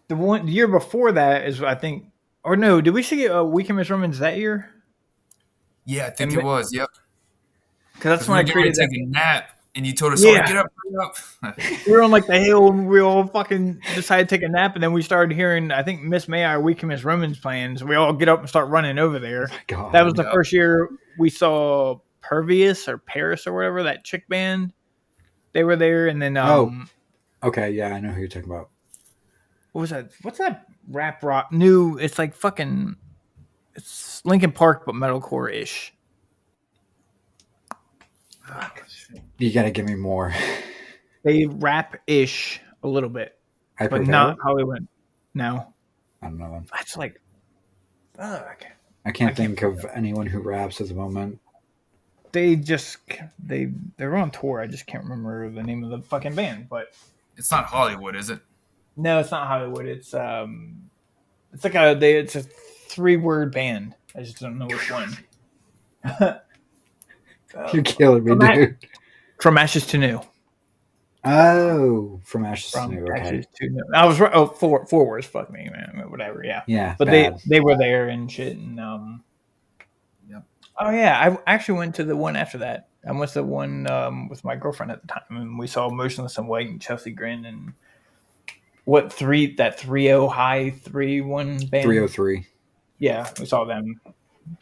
the year before that is, I think, or no, did we see Weekend Miss Romans that year? Yeah, I think it was. Yep. Because that's when I created take a nap, and you told us, Yeah. get up, get up. We were on like the hill, and we all fucking decided to take a nap, and then we started hearing, I think, Miss May or Weekend Miss Romans playing, so we all get up and start running over there. God. That was the first year we saw Pervious or Paris or whatever, that chick band. They were there, and then Okay, yeah, I know who you're talking about. what was that? What's that rap rock? New? It's like fucking. It's Linkin Park, but metalcore ish. You gotta give me more. They rap ish a little bit, but not Hollywood. No, I don't know. that's like. Fuck. I can't think of anyone who raps at the moment. They're on tour. I just can't remember the name of the fucking band, but It's not Hollywood, is it? no, it's not Hollywood. It's like it's a 3-word band. I just don't know which one. You're killing me, dude. From Ashes to New. Oh, from Ashes to From New. Okay. Ashes to New. I was right. Oh, 4 words. Fuck me, man. Whatever. Yeah. Yeah, But bad. they were there and shit. And Yep. Oh yeah, I actually went to the one after that. I went to the one with my girlfriend at the time, and we saw Motionless in White and Chelsea Grin and that 3-0 high 3-1 band. 303. Yeah, we saw them.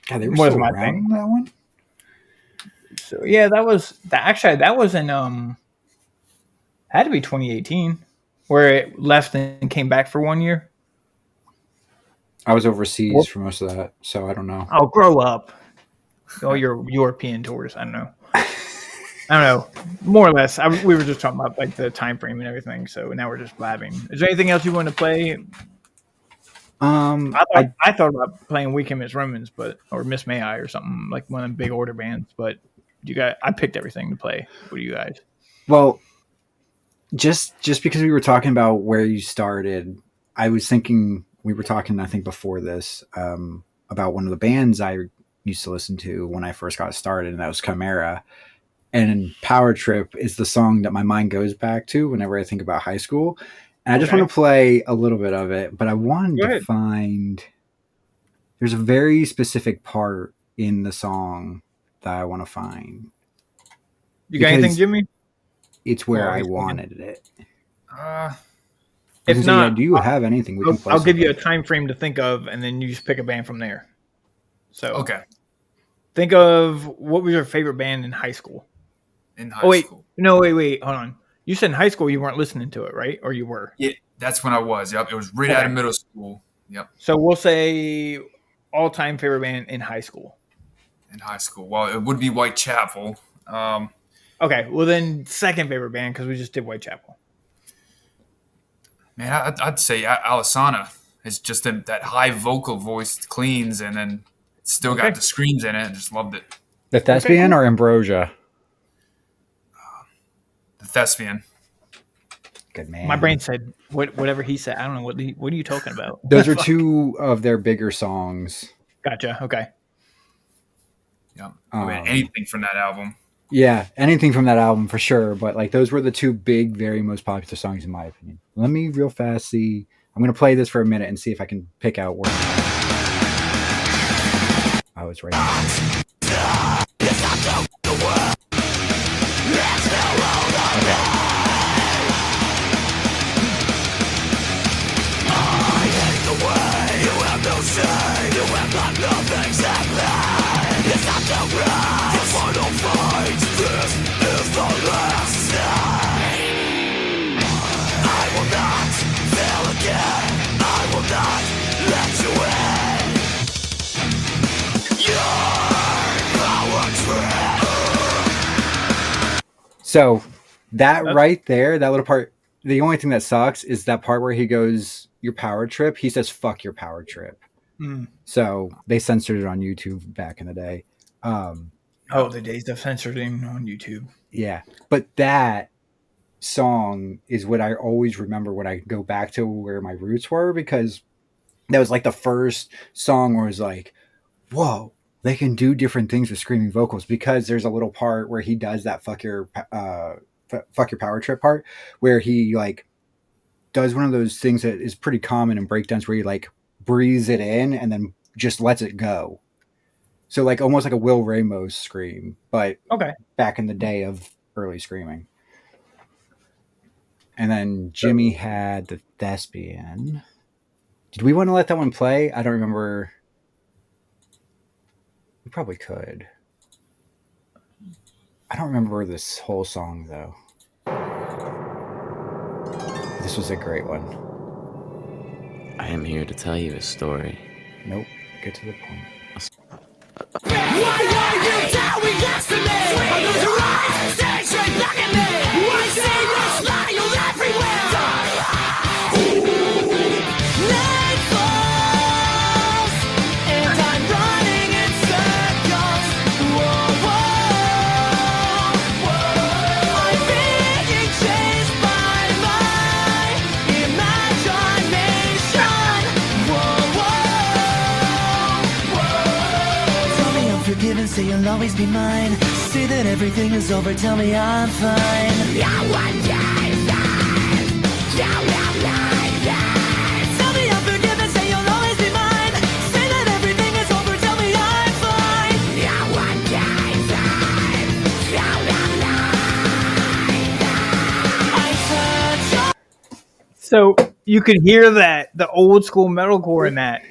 God, they were Was still my around thing. that one? So yeah, that was that was in had to be 2018, where it left and came back for 1 year. I was overseas for most of that, so I don't know. Oh, grow up. All your European tours. I don't know. More or less. We were just talking about like the time frame and everything. So now we're just blabbing. Is there anything else you want to play? I thought about playing Weekend Miss Romans, or Miss May I or something like one of them big order bands. But I picked everything to play. What do you guys? Well, just because we were talking about where you started, I was thinking we were talking, I think before this, about one of the bands I used to listen to when I first got started, and that was Chimera. And Power Trip is the song that my mind goes back to whenever I think about high school. And I just want to play a little bit of it, but I wanted to find, there's a very specific part in the song that I want to find. You got anything, Jimmy? It's where I wanted it. If not, do you have anything we can play? I'll give you a time frame to think of, and then you just pick a band from there. So okay. Think of what was your favorite band in high school? In high school. No, wait. Hold on. You said in high school you weren't listening to it, right? Or you were? Yeah, that's when I was. Yep. It was right out of middle school. Yep. So we'll say all-time favorite band in high school. In high school. Well, it would be Whitechapel. Okay. Well, then second favorite band, because we just did Whitechapel. Man, I'd say Alisana. It's just that high vocal voice cleans, and then still got the screams in it. I just loved it. The Thespian or Ambrosia? The Thespian. Good man. My brain said whatever he said. I don't know what are you talking about. Those are two of their bigger songs. Gotcha. Okay. Yeah. Anything from that album. Yeah, anything from that album for sure. But like those were the two big, very most popular songs in my opinion. Let me real fast see. I'm gonna play this for a minute and see if I can pick out where. Oh, it's right there. So that right there, that little part, the only thing that sucks is that part where he goes, your power trip. He says, fuck your power trip. So they censored it on YouTube back in the day. The days of censoring on YouTube. Yeah. But that song is what I always remember when I go back to where my roots were, because that was like the first song where it was like, whoa, they can do different things with screaming vocals, because there's a little part where he does that fuck your power trip part where he like does one of those things that is pretty common in breakdowns where he like breathes it in and then just lets it go. So like almost like a Will Ramos scream, but back in the day of early screaming. And then Jimmy had the Thespian. Did we want to let that one play? I don't remember. We probably could. I don't remember this whole song, though. This was a great one. I am here to tell you a story. Nope. Get to the point. Why are you doubting destiny? Are those your eyes? Stay straight back at me. Why say this smile everywhere? Night falls, and I'm running in circles. Whoa, whoa, whoa. I'm being chased by my imagination. Whoa, whoa, whoa. Tell me I'm forgiven, say you'll always be mine. Say that everything is over, tell me I'm fine. No one dies. No, no, no, no. Tell me I'm forgiven, say you'll always be mine. Say that everything is over, tell me I'm fine. No one dies. No, no, no, no. I touch. So you could hear that the old school metalcore in that.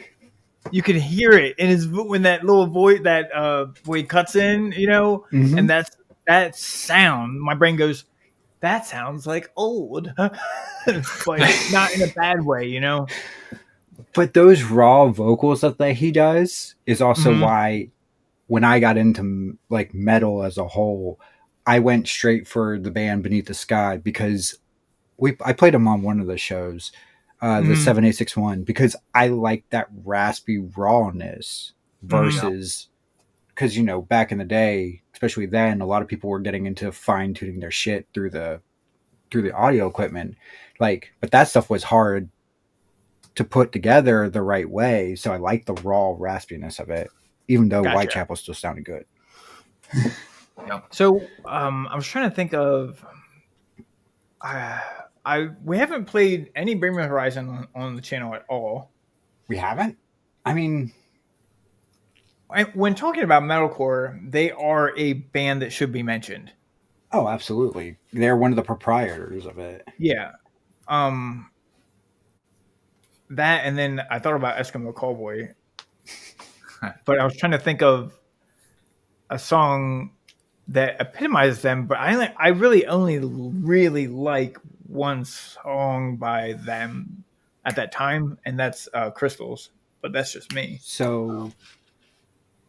You could hear it in his when that little voice that when he cuts in, you know, and that sound. My brain goes, that sounds like old, but not in a bad way, you know. But those raw vocals that he does is also why when I got into like metal as a whole, I went straight for the band Beneath the Sky because I played them on one of the shows, the 7861, because I like that raspy rawness versus because back in the day, especially then, a lot of people were getting into fine tuning their shit through the audio equipment, but that stuff was hard to put together the right way. So I like the raw raspiness of it, even though Gotcha. Whitechapel still sounded good. Yep. So I was trying to think of. We haven't played any Bring Me the Horizon on the channel at all. We haven't. I mean, when talking about metalcore, they are a band that should be mentioned. Oh, absolutely. They're one of the proprietors of it. Yeah. That, and then I thought about Eskimo Cowboy, but I was trying to think of a song that epitomizes them, but I really only really like one song by them at that time, and that's Crystals, but that's just me. So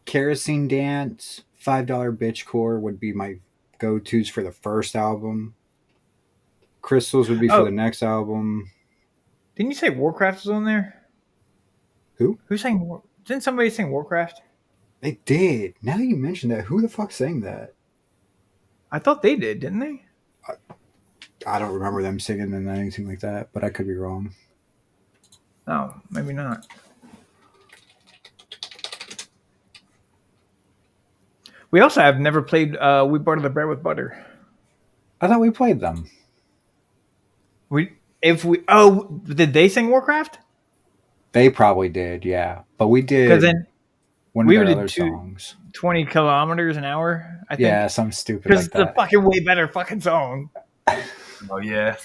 Kerosene Dance, $5 Bitchcore would be my go-tos for the first album. Crystals would be for the next album. Didn't you say Warcraft was on there? Who sang? Didn't somebody sing Warcraft? They did. Now that you mentioned that, who the fuck sang that? I thought they did, didn't they? I don't remember them singing and anything like that, but I could be wrong. No, maybe not. We also have never played We Butter the Bread with Butter. I thought we played them. Did they sing Warcraft? They probably did, yeah. But we did because then one of their other songs. 20 kilometers an hour, I think. Yeah, something stupid like that. Because it's the fucking way better fucking song. Oh, yeah.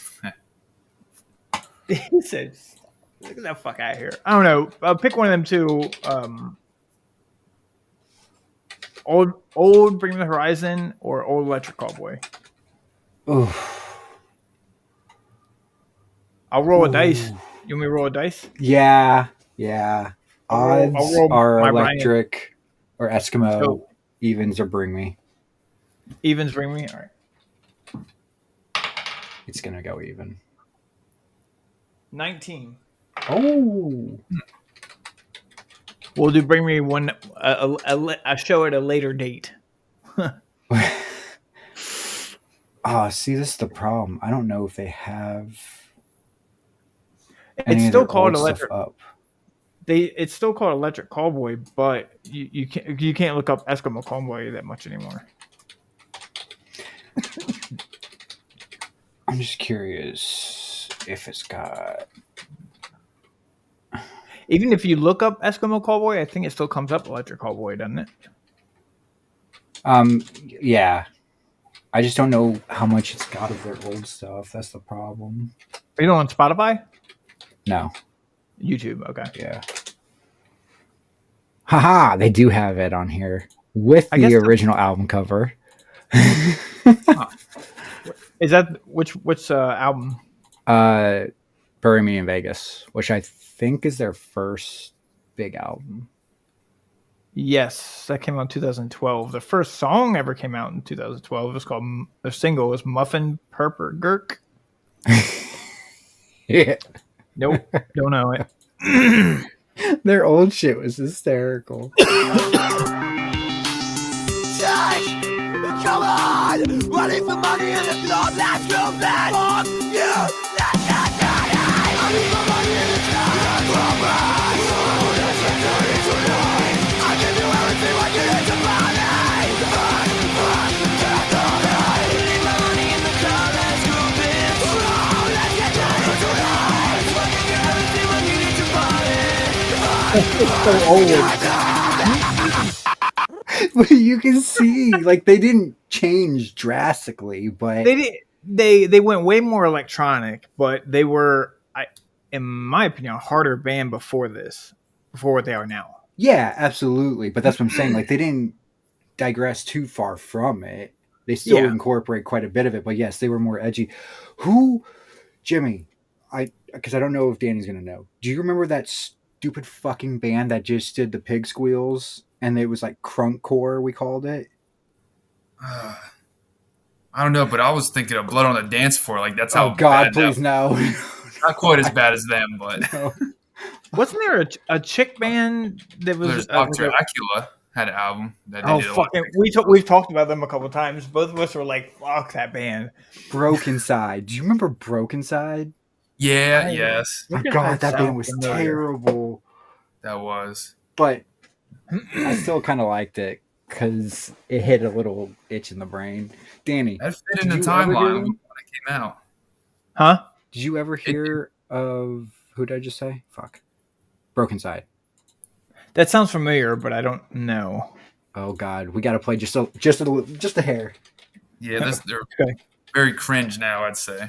He says, look at that fuck out of here. I don't know. Pick one of them two. Old Bring Me the Horizon or Old Electric Cowboy. Oof. I'll roll a dice. You want me to roll a dice? Yeah. I'll Odds roll are my Electric or Eskimo. So, evens are Bring Me. Evens Bring Me? All right. It's going to go even. 19. Oh. We'll do Bring Me one a show at a later date. See, this is the problem. I don't know if they have. It's still called Electric. It's still called Electric Cowboy, but you can't look up Eskimo Cowboy that much anymore. I'm just curious if it's got. Even if you look up Eskimo Cowboy, I think it still comes up Electric Cowboy, doesn't it? Yeah. I just don't know how much it's got of their old stuff. That's the problem. Are you on Spotify? No. YouTube, okay. Yeah. Haha, they do have it on here with the original album cover. Is that which album? Bury Me in Vegas, which I think is their first big album. Yes, that came out in 2012. The first song ever came out in 2012. It was called, the single was Muffin Purper Gurk. Yeah. Nope, don't know it. Their old shit was hysterical. Come on! Running for money in the blood, let's go back! Fuck you! Running for money in the blood, go back! I'll give you everything what you need to buy me! Leave my money in the club, let's go bitch! Let's get dirty tonight! I'll give you everything what you need to buy me! It's so old. But you can see, they didn't change drastically, but They did. They went way more electronic, but they were, in my opinion, a harder band before what they are now. Yeah, absolutely. But that's what I'm saying. They didn't digress too far from it. They still incorporate quite a bit of it. But yes, they were more edgy. Jimmy? Because I don't know if Danny's gonna know. Do you remember that stupid fucking band that just did the pig squeals, and it was like crunkcore, we called it. I don't know, but I was thinking of Blood on the Dance Floor. Like that's how Oh God, bad please that, no. not quite as bad as them, but No. Wasn't there a chick band that was? there's Dr. Acula had an album that they Oh did a lot. fucking! We've talked about them a couple times. Both of us were like, "Fuck that band." Broken Side. Do you remember Broken Side? Yeah, yes, My Where does God, that band sound was familiar? terrible. that was. But I still kind of liked it because it hit a little itch in the brain. Danny, That fit did in the you ever hear timeline them? when it came out. Huh? Did you ever hear of who did I just say? Fuck. Broken Side. That sounds familiar, but I don't know. Oh God, we got to play just a hair. Yeah, they're Okay. very cringe now, I'd say.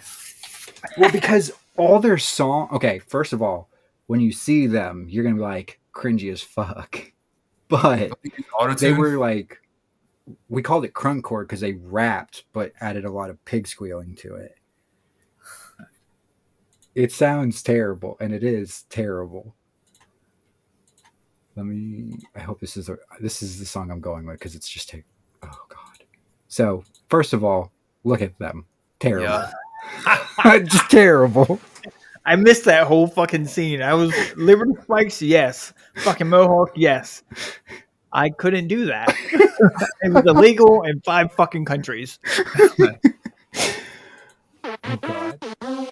Well, because all their song. Okay, first of all, when you see them, you're gonna be like cringy as fuck. But Auto-tune? they were like, we called it crunkcore because they rapped, but added a lot of pig squealing to it. It sounds terrible, and it is terrible. I hope this is the song I'm going with because it's just oh God. So first of all, look at them. Terrible. Yeah. Just terrible. I missed that whole fucking scene. I was Liberty Spikes, yes. Fucking Mohawk, yes. I couldn't do that. It was illegal in 5 fucking countries. Oh God.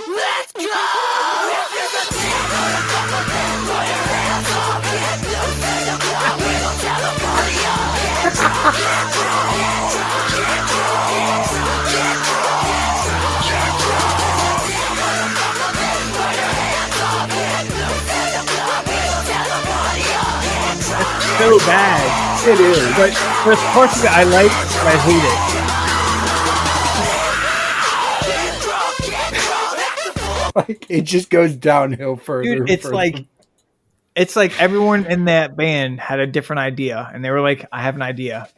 Let's go! So bad. It is. But there's parts of it I like, but I hate it. Like it just goes downhill further. Dude, and it's further. like everyone in that band had a different idea, and they were like, "I have an idea,"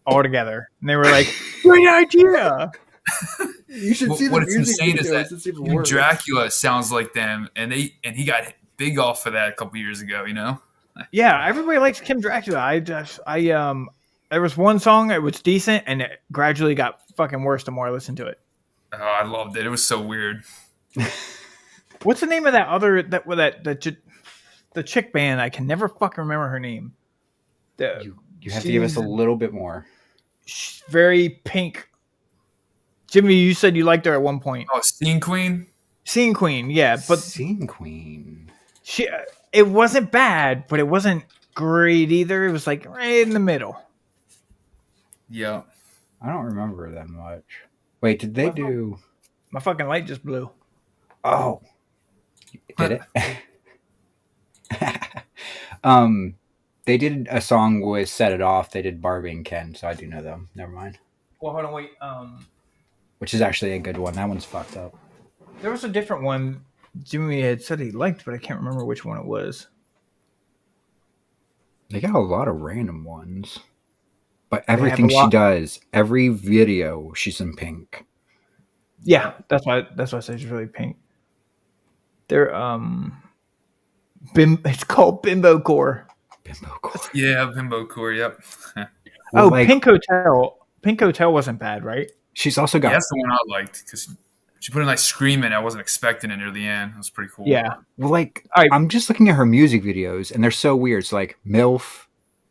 all together, and they were like, "Great idea!" You should see the What it's music insane is videos. that It's even even worse. Dracula sounds like them, and he got big off of that a couple years ago. You know, Yeah, everybody likes Kim Dracula. There was one song it was decent, and it gradually got fucking worse the more I listened to it. oh, I loved it. It was so weird. What's the name of that other the chick band? I can never fucking remember her name. You have to give us a little bit more. She's very pink. Jimmy, you said you liked her at one point. Oh, Scene Queen. Scene Queen, yeah, but Scene Queen. it wasn't bad, but it wasn't great either. It was like right in the middle. Yeah. I don't remember that much. Wait, did they do? My fucking light just blew. Oh, did it? They did a song with "Set It Off." They did Barbie and Ken, so I do know them. Never mind. Well, hold on, wait. Which is actually a good one. That one's fucked up. There was a different one Jimmy had said he liked, but I can't remember which one it was. They got a lot of random ones, but have everything a she lot- does, every video, she's in pink. Yeah, that's why I say she's really pink. They're it's called Bimbo Core. Bimbo core. Yeah, Bimbo Core. Yep. Well, Oh, like, Pink Hotel. Pink Hotel wasn't bad, right? she's also got. That's the one I liked because she put in like screaming. I wasn't expecting it near the end. It was pretty cool. Yeah. Well, like, All right. I'm just looking at her music videos, and they're so weird. It's like MILF,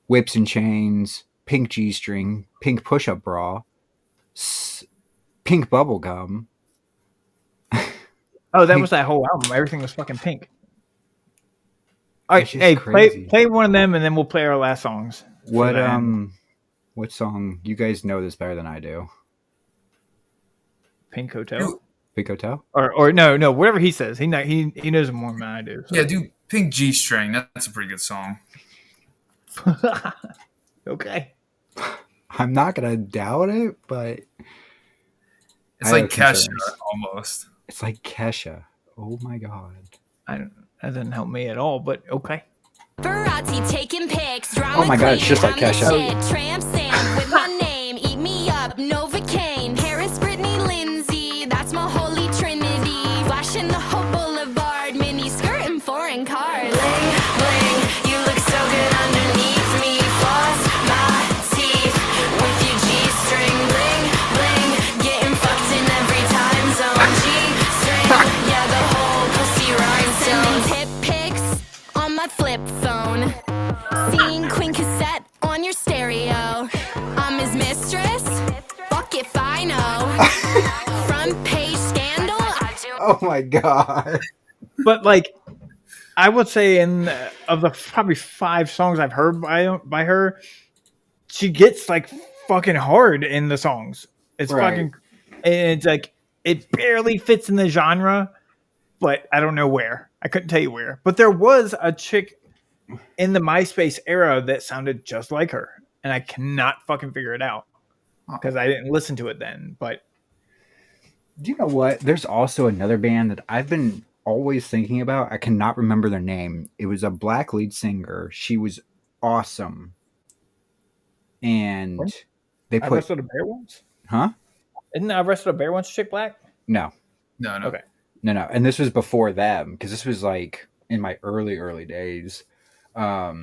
Whips and Chains, pink G-string, pink push-up bra, pink bubble gum. Oh, that was that whole album. Everything was fucking pink. All right, It's just hey, crazy. play one of them, and then we'll play our last songs. What the end. what song? You guys know this better than I do. Pink Hotel, Pink Hotel? or no, whatever he says. He knows more than I do. So. Yeah, dude. Pink G String. That's a pretty good song. Okay. I'm not gonna doubt it, but It's I like have Kesha concerns. almost. it's like Kesha. Oh my god. That doesn't help me at all, but okay. Paparazzi taking pics. Oh my God, it's just like Kesha. Tramp stamp with my name. Eat me up, no vacation. foreign car. Bling, bling, you look so good underneath me. Floss my teeth with your G-string. Bling, bling, getting fucked in every time zone. G-string, yeah, the whole pussy rhinestone. Sending tip pics on my flip phone. Seeing Queen cassette on your stereo. I'm his mistress. Fuck if I know. Front page scandal. Oh my god. But like, I would say of the probably 5 songs I've heard by her, she gets like fucking hard in the songs. It's Right. fucking, and it's like it barely fits in the genre, but I don't know where. I couldn't tell you where. But there was a chick in the MySpace era that sounded just like her, and I cannot fucking figure it out because I didn't listen to it then. But Do you know what? There's also another band that I've been always thinking about. I cannot remember their name. It was a black lead singer. She was awesome. And they I put wrestled a bear once. Huh? Isn't I wrestled a bear once? Chick Black. No. No. Okay. No. And this was before them because this was like in my early days. I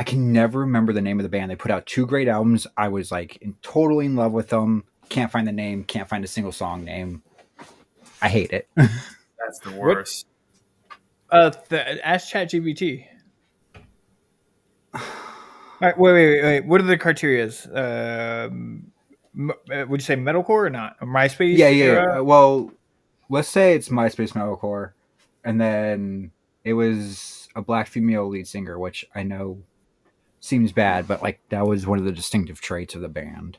can never remember the name of the band. They put out 2 great albums. I was like totally in love with them. Can't find the name. Can't find a single song name. I hate it. That's the worst. Ask ChatGPT. All right, wait. What are the criterias? Would you say metalcore or not? MySpace? Yeah. Well, let's say it's MySpace Metalcore, and then it was a black female lead singer, which I know seems bad, but like that was one of the distinctive traits of the band.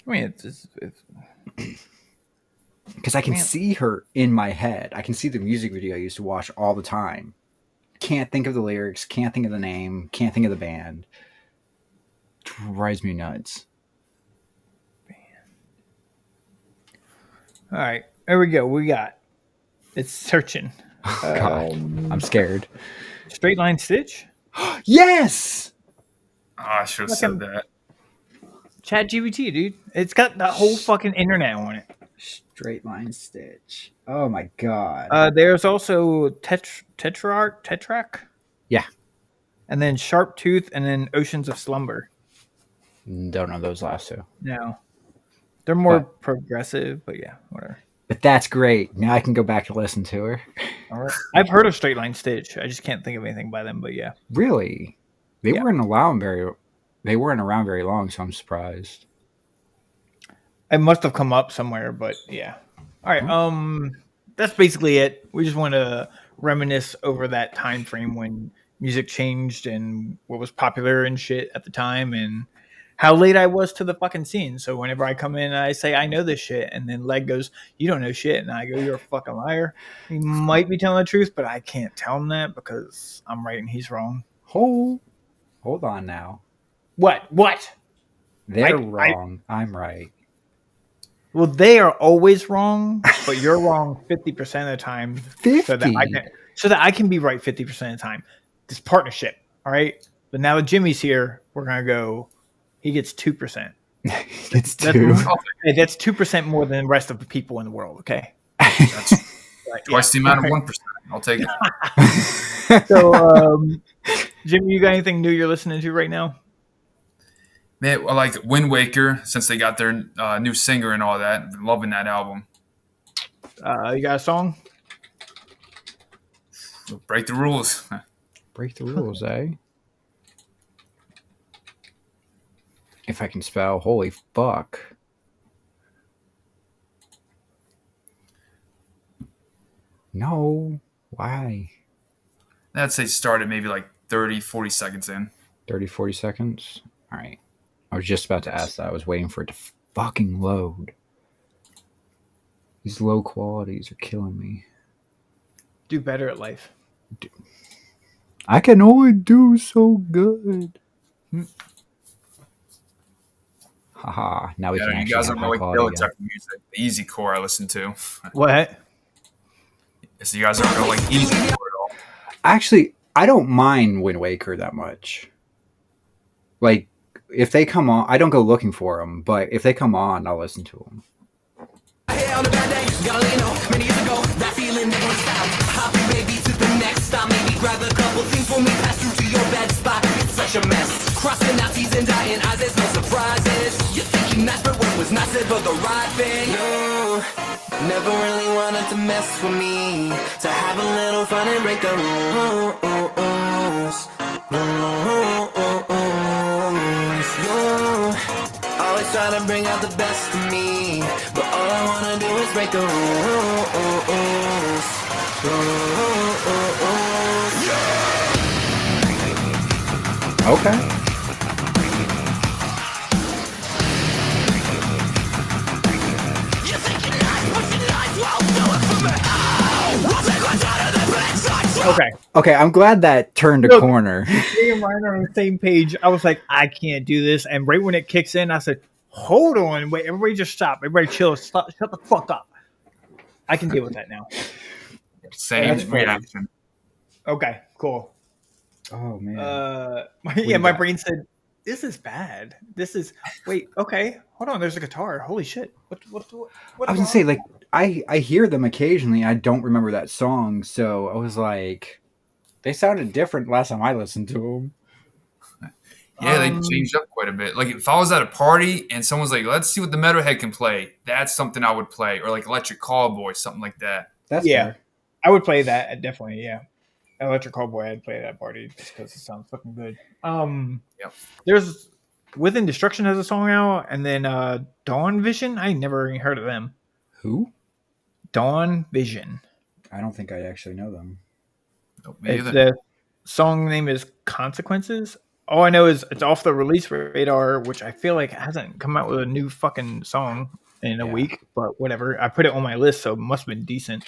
I mean, it's Because I can see her in my head. I can see the music video I used to watch all the time. Can't think of the lyrics, can't think of the name, can't think of the band. Drives me nuts. all right. There we go. We got it's searching. God, I'm scared. Straight Line Stitch. Yes! Oh, I should have said that. ChatGPT, dude. It's got the whole fucking internet on it. Straight Line Stitch. Oh my god. There's also Tetrac. Yeah. And then Sharp Tooth, and then Oceans of Slumber. Don't know those last 2. No. They're more progressive, but yeah, whatever. But that's great. Now I can go back and listen to her. All right. I've heard of Straight Line Stitch. I just can't think of anything by them, but yeah. Really? They weren't around very long, so I'm surprised. It must have come up somewhere, but yeah. All right. That's basically it. We just want to reminisce over that time frame when music changed and what was popular and shit at the time, and how late I was to the fucking scene. So whenever I come in and I say I know this shit, and then Leg goes, "You don't know shit," and I go, "You're a fucking liar." He might be telling the truth, but I can't tell him that because I'm right and he's wrong. Hold on now. What? They're wrong. I'm right. Well, they are always wrong, but you're wrong 50% of the time. 50? So that I can be right 50% of the time. This partnership, all right? But now that Jimmy's here, we're going to go, he gets 2%. It's 2. That's 2% more than the rest of the people in the world, okay? That's twice the amount of 1%. I'll take it. So, Jimmy, you got anything new you're listening to right now? Man, I like Wind Waker since they got their new singer and all that. Been loving that album. You got a song? Break the rules. Break the rules, eh? If I can spell, holy fuck. No. Why? I'd say started maybe like 30, 40 seconds in. 30, 40 seconds? All right. I was just about to ask that. I was waiting for it to fucking load. These low qualities are killing me. Do better at life. I can only do so good. Haha. Now we can You actually guys have don't know high like quality the again. type of music, the easy core I listen to. What? So you guys don't know like easy core at all. Actually, I don't mind Wind Waker that much. Like, if they come on, I don't go looking for them, but if they come on, I'll listen to them. Crossing out T's and dying eyes, there's no surprises. You're thinking that but what was not said but the right thing. No, never really wanted to mess with me. To have a little fun and break the rules. You always try to bring out the best in me, but all I wanna do is break the rules. Okay. Okay. Okay, I'm glad that turned a Look. corner. Me and Ryan are on the same page. I was like, I can't do this. And right when it kicks in, I said, hold on, wait, everybody just stop. Everybody chill. Stop, shut the fuck up. I can deal with that now. Same That's funny. reaction. Okay, cool. Oh man. My brain said, this is bad. This is wait, okay. Hold on, there's a guitar. Holy shit. What I was gonna say, like, I hear them occasionally. I don't remember that song, so I was like, they sounded different last time I listened to them. Yeah, they changed up quite a bit. Like if I was at a party and someone's like, "Let's see what the Metalhead can play," that's something I would play, or like Electric Callboy, something like that. That's yeah. fair. I would play that definitely, yeah. Electric Callboy, I'd play at that party just because it sounds fucking good. Yep. There's Within Destruction has a song out, and then Dawn Vision. I never even heard of them. Who? Dawn Vision. I don't think I actually know them. Nope, me either. The song name is Consequences. All I know is it's off the release radar, which I feel like hasn't come out with a new fucking song in a week, but whatever. I put it on my list, so it must have been decent.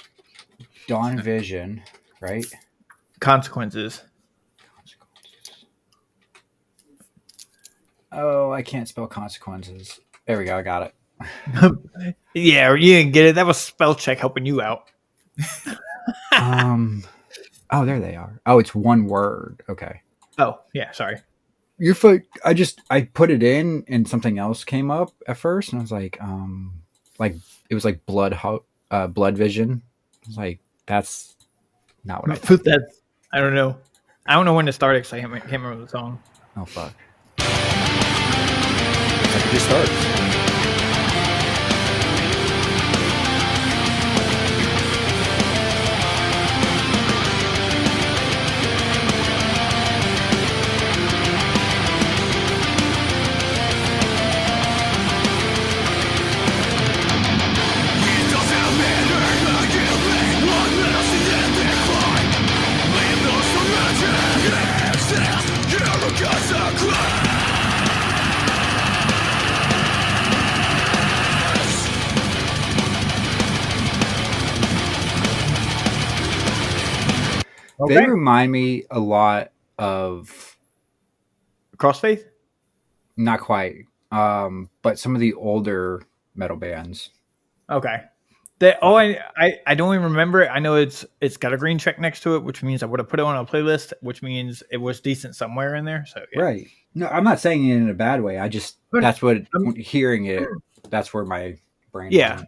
Dawn Vision, right? Consequences. Oh, I can't spell consequences. There we go. I got it. Yeah, you didn't get it. That was spell check helping you out. Oh, there they are. Oh, it's one word. Okay. Oh, yeah, sorry. You're I put it in and something else came up at first, and I was like it was like blood vision. I was like, that's not what I Put that. I don't know. I don't know when it started because I can't remember the song. Oh fuck. It just starts. Okay. They remind me a lot of Crossfaith? not quite, but some of the older metal bands. Okay. I don't even remember it. I know it's got a green check next to it, which means I would have put it on a playlist, which means it was decent somewhere in there. So yeah. Right. No, I'm not saying it in a bad way. That's what hearing it. That's where my brain. Yeah.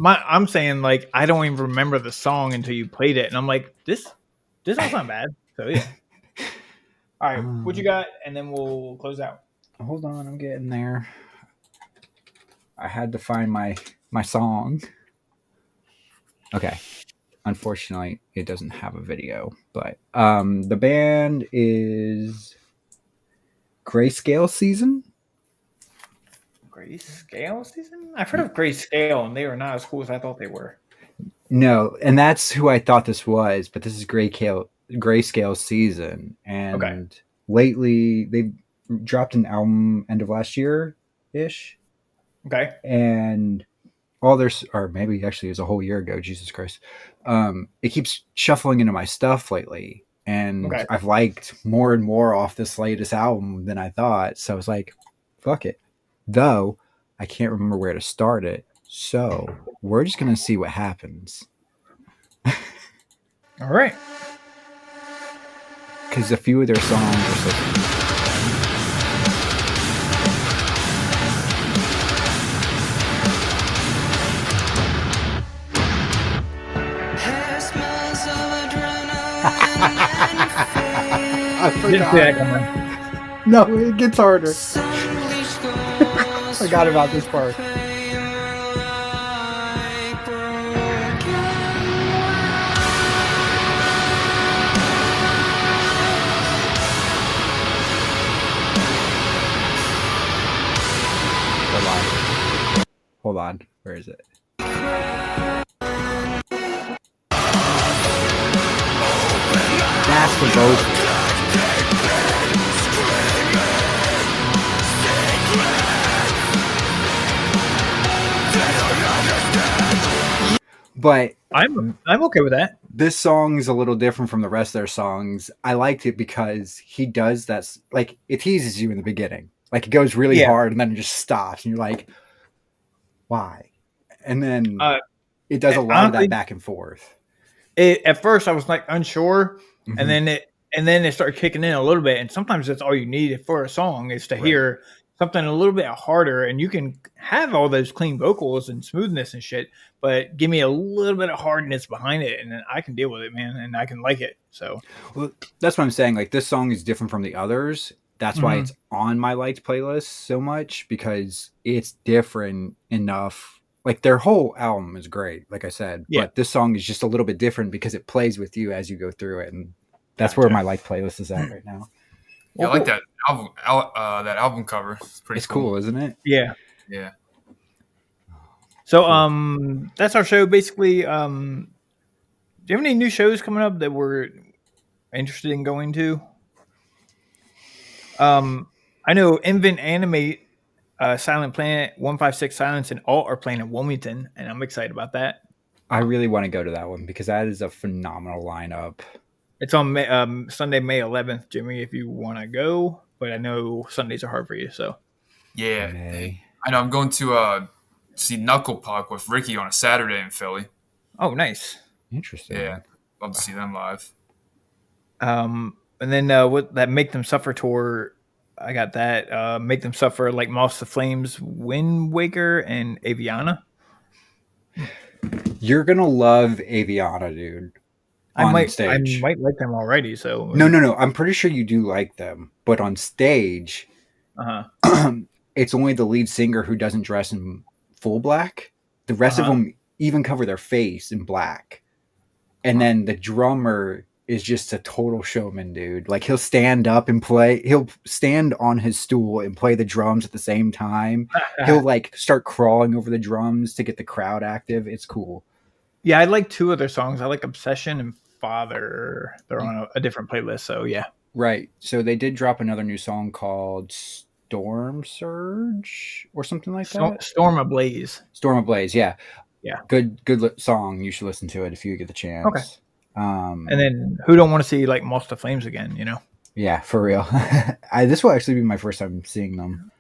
I'm saying like I don't even remember the song until you played it, and I'm like, this song's not bad. So yeah. All right, what you got, and then we'll close out. Hold on, I'm getting there. I had to find my song. Okay. Unfortunately, it doesn't have a video, but the band is Grayscale Season. Grayscale Season? I've heard of Grayscale, and they were not as cool as I thought they were. No, and that's who I thought this was, but this is Grayscale Season. And lately, they've dropped an album end of last year-ish. Okay. And all there's, or maybe actually it was a whole year ago, Jesus Christ. It keeps shuffling into my stuff lately. And I've liked more and more off this latest album than I thought. So I was like, fuck it. Though, I can't remember where to start it. So we're just going to see what happens. All right. Because a few of their songs are so... I Didn't see that coming. No, it gets harder. Forgot about this part. Hold on. Where is it? That's the vocal. But I'm okay with that. this song's a little different from the rest of their songs. I liked it because he does that. Like, it teases you in the beginning. Like, it goes really Yeah. hard and then it just stops. And you're like, why? And then it does a lot of honestly, that back and forth. At first, I was like unsure, Mhm. and then it started kicking in a little bit. And sometimes that's all you need for a song is to hear something a little bit harder, and you can have all those clean vocals and smoothness and shit. But give me a little bit of hardness behind it, and then I can deal with it, man, and I can like it. So, Well, that's what I'm saying. Like, this song is different from the others. That's why it's on my liked playlist so much, because it's different enough. Like, their whole album is great, like I said, Yeah. but this song is just a little bit different because it plays with you as you go through it, and that's where my liked playlist is at right now. Yeah, I like that album cover. It's pretty It's cool, isn't it? yeah. Yeah. So, that's our show. Basically, do you have any new shows coming up that we're interested in going to? I know Invent Animate, Silent Planet, 156 Silence, and Alt are playing in Wilmington, and I'm excited about that. I really want to go to that one because that is a phenomenal lineup. It's on Sunday, May 11th, Jimmy, if you want to go. But I know Sundays are hard for you, so. Yeah. May. I know I'm going to see Knuckle Puck with Ricky on a Saturday in Philly. Oh, nice. Interesting. Yeah. Love to see them live. And then what that Make Them Suffer tour, I got that. Make Them Suffer, like Moss the Flames, Wind Waker, and Aviana. You're going to love Aviana, dude. I Stage. might like them already. So No. I'm pretty sure you do like them, but on stage, it's only the lead singer who doesn't dress in full black. The rest of them even cover their face in black, and then the drummer is just a total showman, dude. Like, he'll stand up and play. He'll stand on his stool and play the drums at the same time. He'll like start crawling over the drums to get the crowd active. It's cool. Yeah, I like two of their songs. I like Obsession and Father. They're on a different playlist, so yeah. Right. So they did drop another new song called Storm Surge or something like that. Storm Ablaze. Storm Ablaze, yeah. Yeah. Good song. You should listen to it if you get the chance. Okay. And then who don't want to see like Moss the Flames again, you know? Yeah, for real. This will actually be my first time seeing them.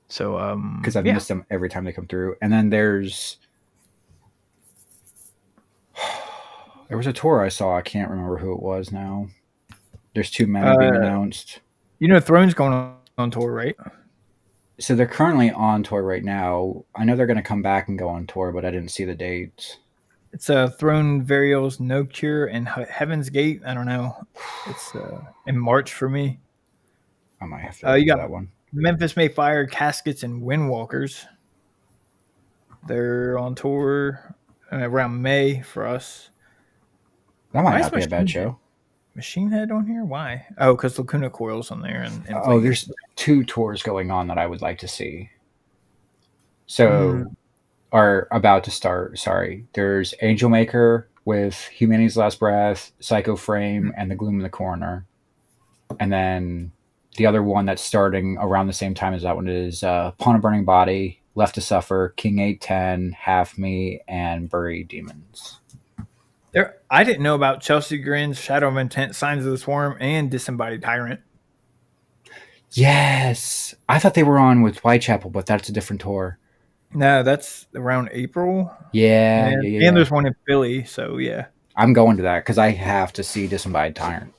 So because I've missed them every time they come through. And then there was a tour I saw. I can't remember who it was now. There's too many being announced. You know, Throne's going on tour, right? So they're currently on tour right now. I know they're going to come back and go on tour, but I didn't see the dates. It's Throne, Varials, No Cure, and Heaven's Gate. I don't know. It's in March for me. I might have to you got that one. Memphis May Fire, Caskets, and Windwalkers. They're on tour around May for us. That might not be a bad show. Machine Head on here? Why? Oh, because Lacuna Coil's on there. And there's 2 tours going on that I would like to see. So, are about to start. Sorry. There's Angel Maker with Humanity's Last Breath, Psycho Frame, and The Gloom in the Corner. And then the other one that's starting around the same time as that one is Pawn a Burning Body, Left to Suffer, King 810, Half Me, and Bury Demons. I didn't know about Chelsea Grin's Shadow of Intent, Signs of the Swarm, and Disembodied Tyrant. Yes. I thought they were on with Whitechapel, but that's a different tour. No, that's around April. Yeah. And there's one in Philly, so yeah. I'm going to that because I have to see Disembodied Tyrant.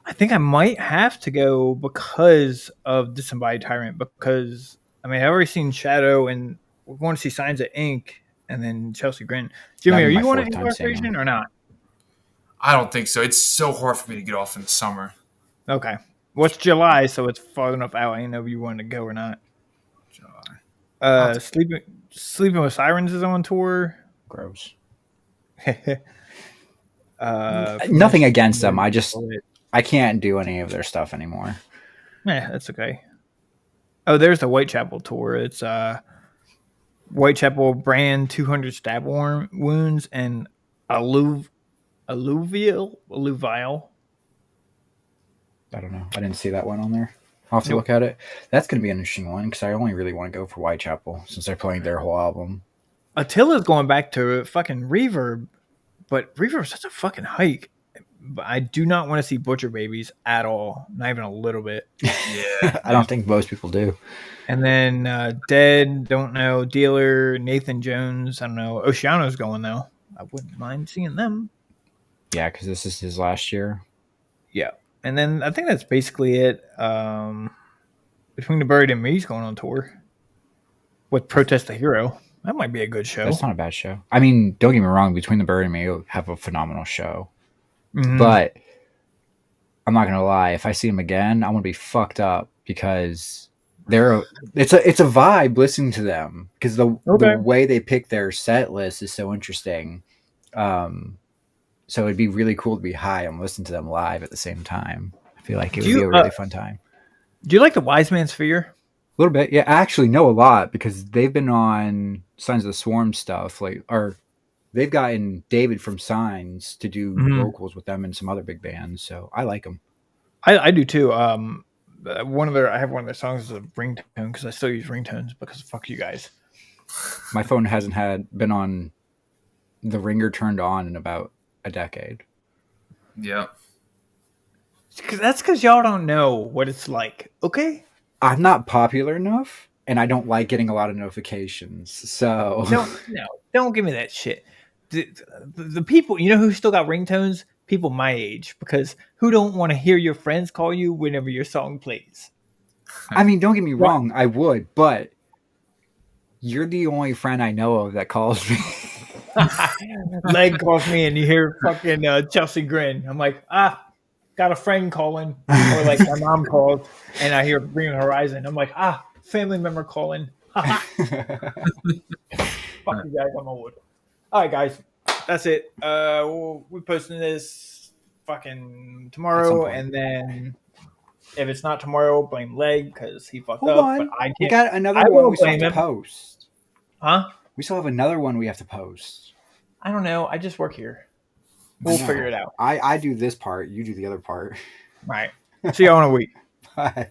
I think I might have to go because of Disembodied Tyrant, because, I mean, I've already seen Shadow, and we're going to see Signs of Ink, and then Chelsea Grin. Jimmy, are you going to Incarceration or not? I don't think so. It's so hard for me to get off in the summer. Okay. What's July? So it's far enough out. I didn't know if you wanted to go or not. July. Sleeping with Sirens is on tour. Gross. Finish- Nothing against them. I can't do any of their stuff anymore. Yeah, that's okay. Oh, there's the Whitechapel tour. It's Whitechapel brand 200 stab wounds and alluvial. I don't know. I didn't see that one on there. I'll have to Nope. look at it. That's going to be an interesting one because I only really want to go for Whitechapel since they're playing their whole album. Attila's going back to fucking Reverb, but Reverb's such a fucking hike. But I do not want to see Butcher Babies at all. Not even a little bit. Yeah. I don't think most people do. And then Dead, don't know. Dealer, Nathan Jones, I don't know. Oceano's going though. I wouldn't mind seeing them. Yeah, because this is his last year. Yeah. And then I think that's basically it. Between the Buried and Me's going on tour with Protest the Hero. That might be a good show. That's not a bad show. I mean, don't get me wrong. Between the Bird and Me, have a phenomenal show. Mhm. But I'm not gonna lie. If I see them again, I'm gonna be fucked up because it's a vibe listening to them because the way they pick their set list is so interesting. So it'd be really cool to be high and listen to them live at the same time. I feel like it would be a really fun time. Do you like the Wise Man's Fear? A little bit, yeah. I actually know a lot because they've been on Signs of the Swarm stuff, or they've gotten David from Signs to do vocals with them and some other big bands. So I like them. I do too. I have one of their songs as a ringtone because I still use ringtones because fuck you guys. My phone hasn't been on the ringer turned on in about a decade. Yeah. That's because y'all don't know what it's like. Okay. I'm not popular enough, and I don't like getting a lot of notifications. So don't give me that shit. The people, you know, who still got ringtones? People my age, because who don't want to hear your friends call you whenever your song plays? I mean, don't get me wrong, I would, but you're the only friend I know of that calls me. Leg calls me, and you hear fucking Chelsea grin. I'm like, got a friend calling, or like my mom calls, and I hear Green Horizon. I'm like, family member calling. Fuck you guys, I'm old. All right, guys, that's it. We're posting this fucking tomorrow, and then if it's not tomorrow, blame Leg because he fucked up. On. But I can't. We got another one we still have to post. Huh? We still have another one we have to post. I don't know. I just work here. We'll figure it out. I do this part. You do the other part. All right. See y'all in a week. Bye.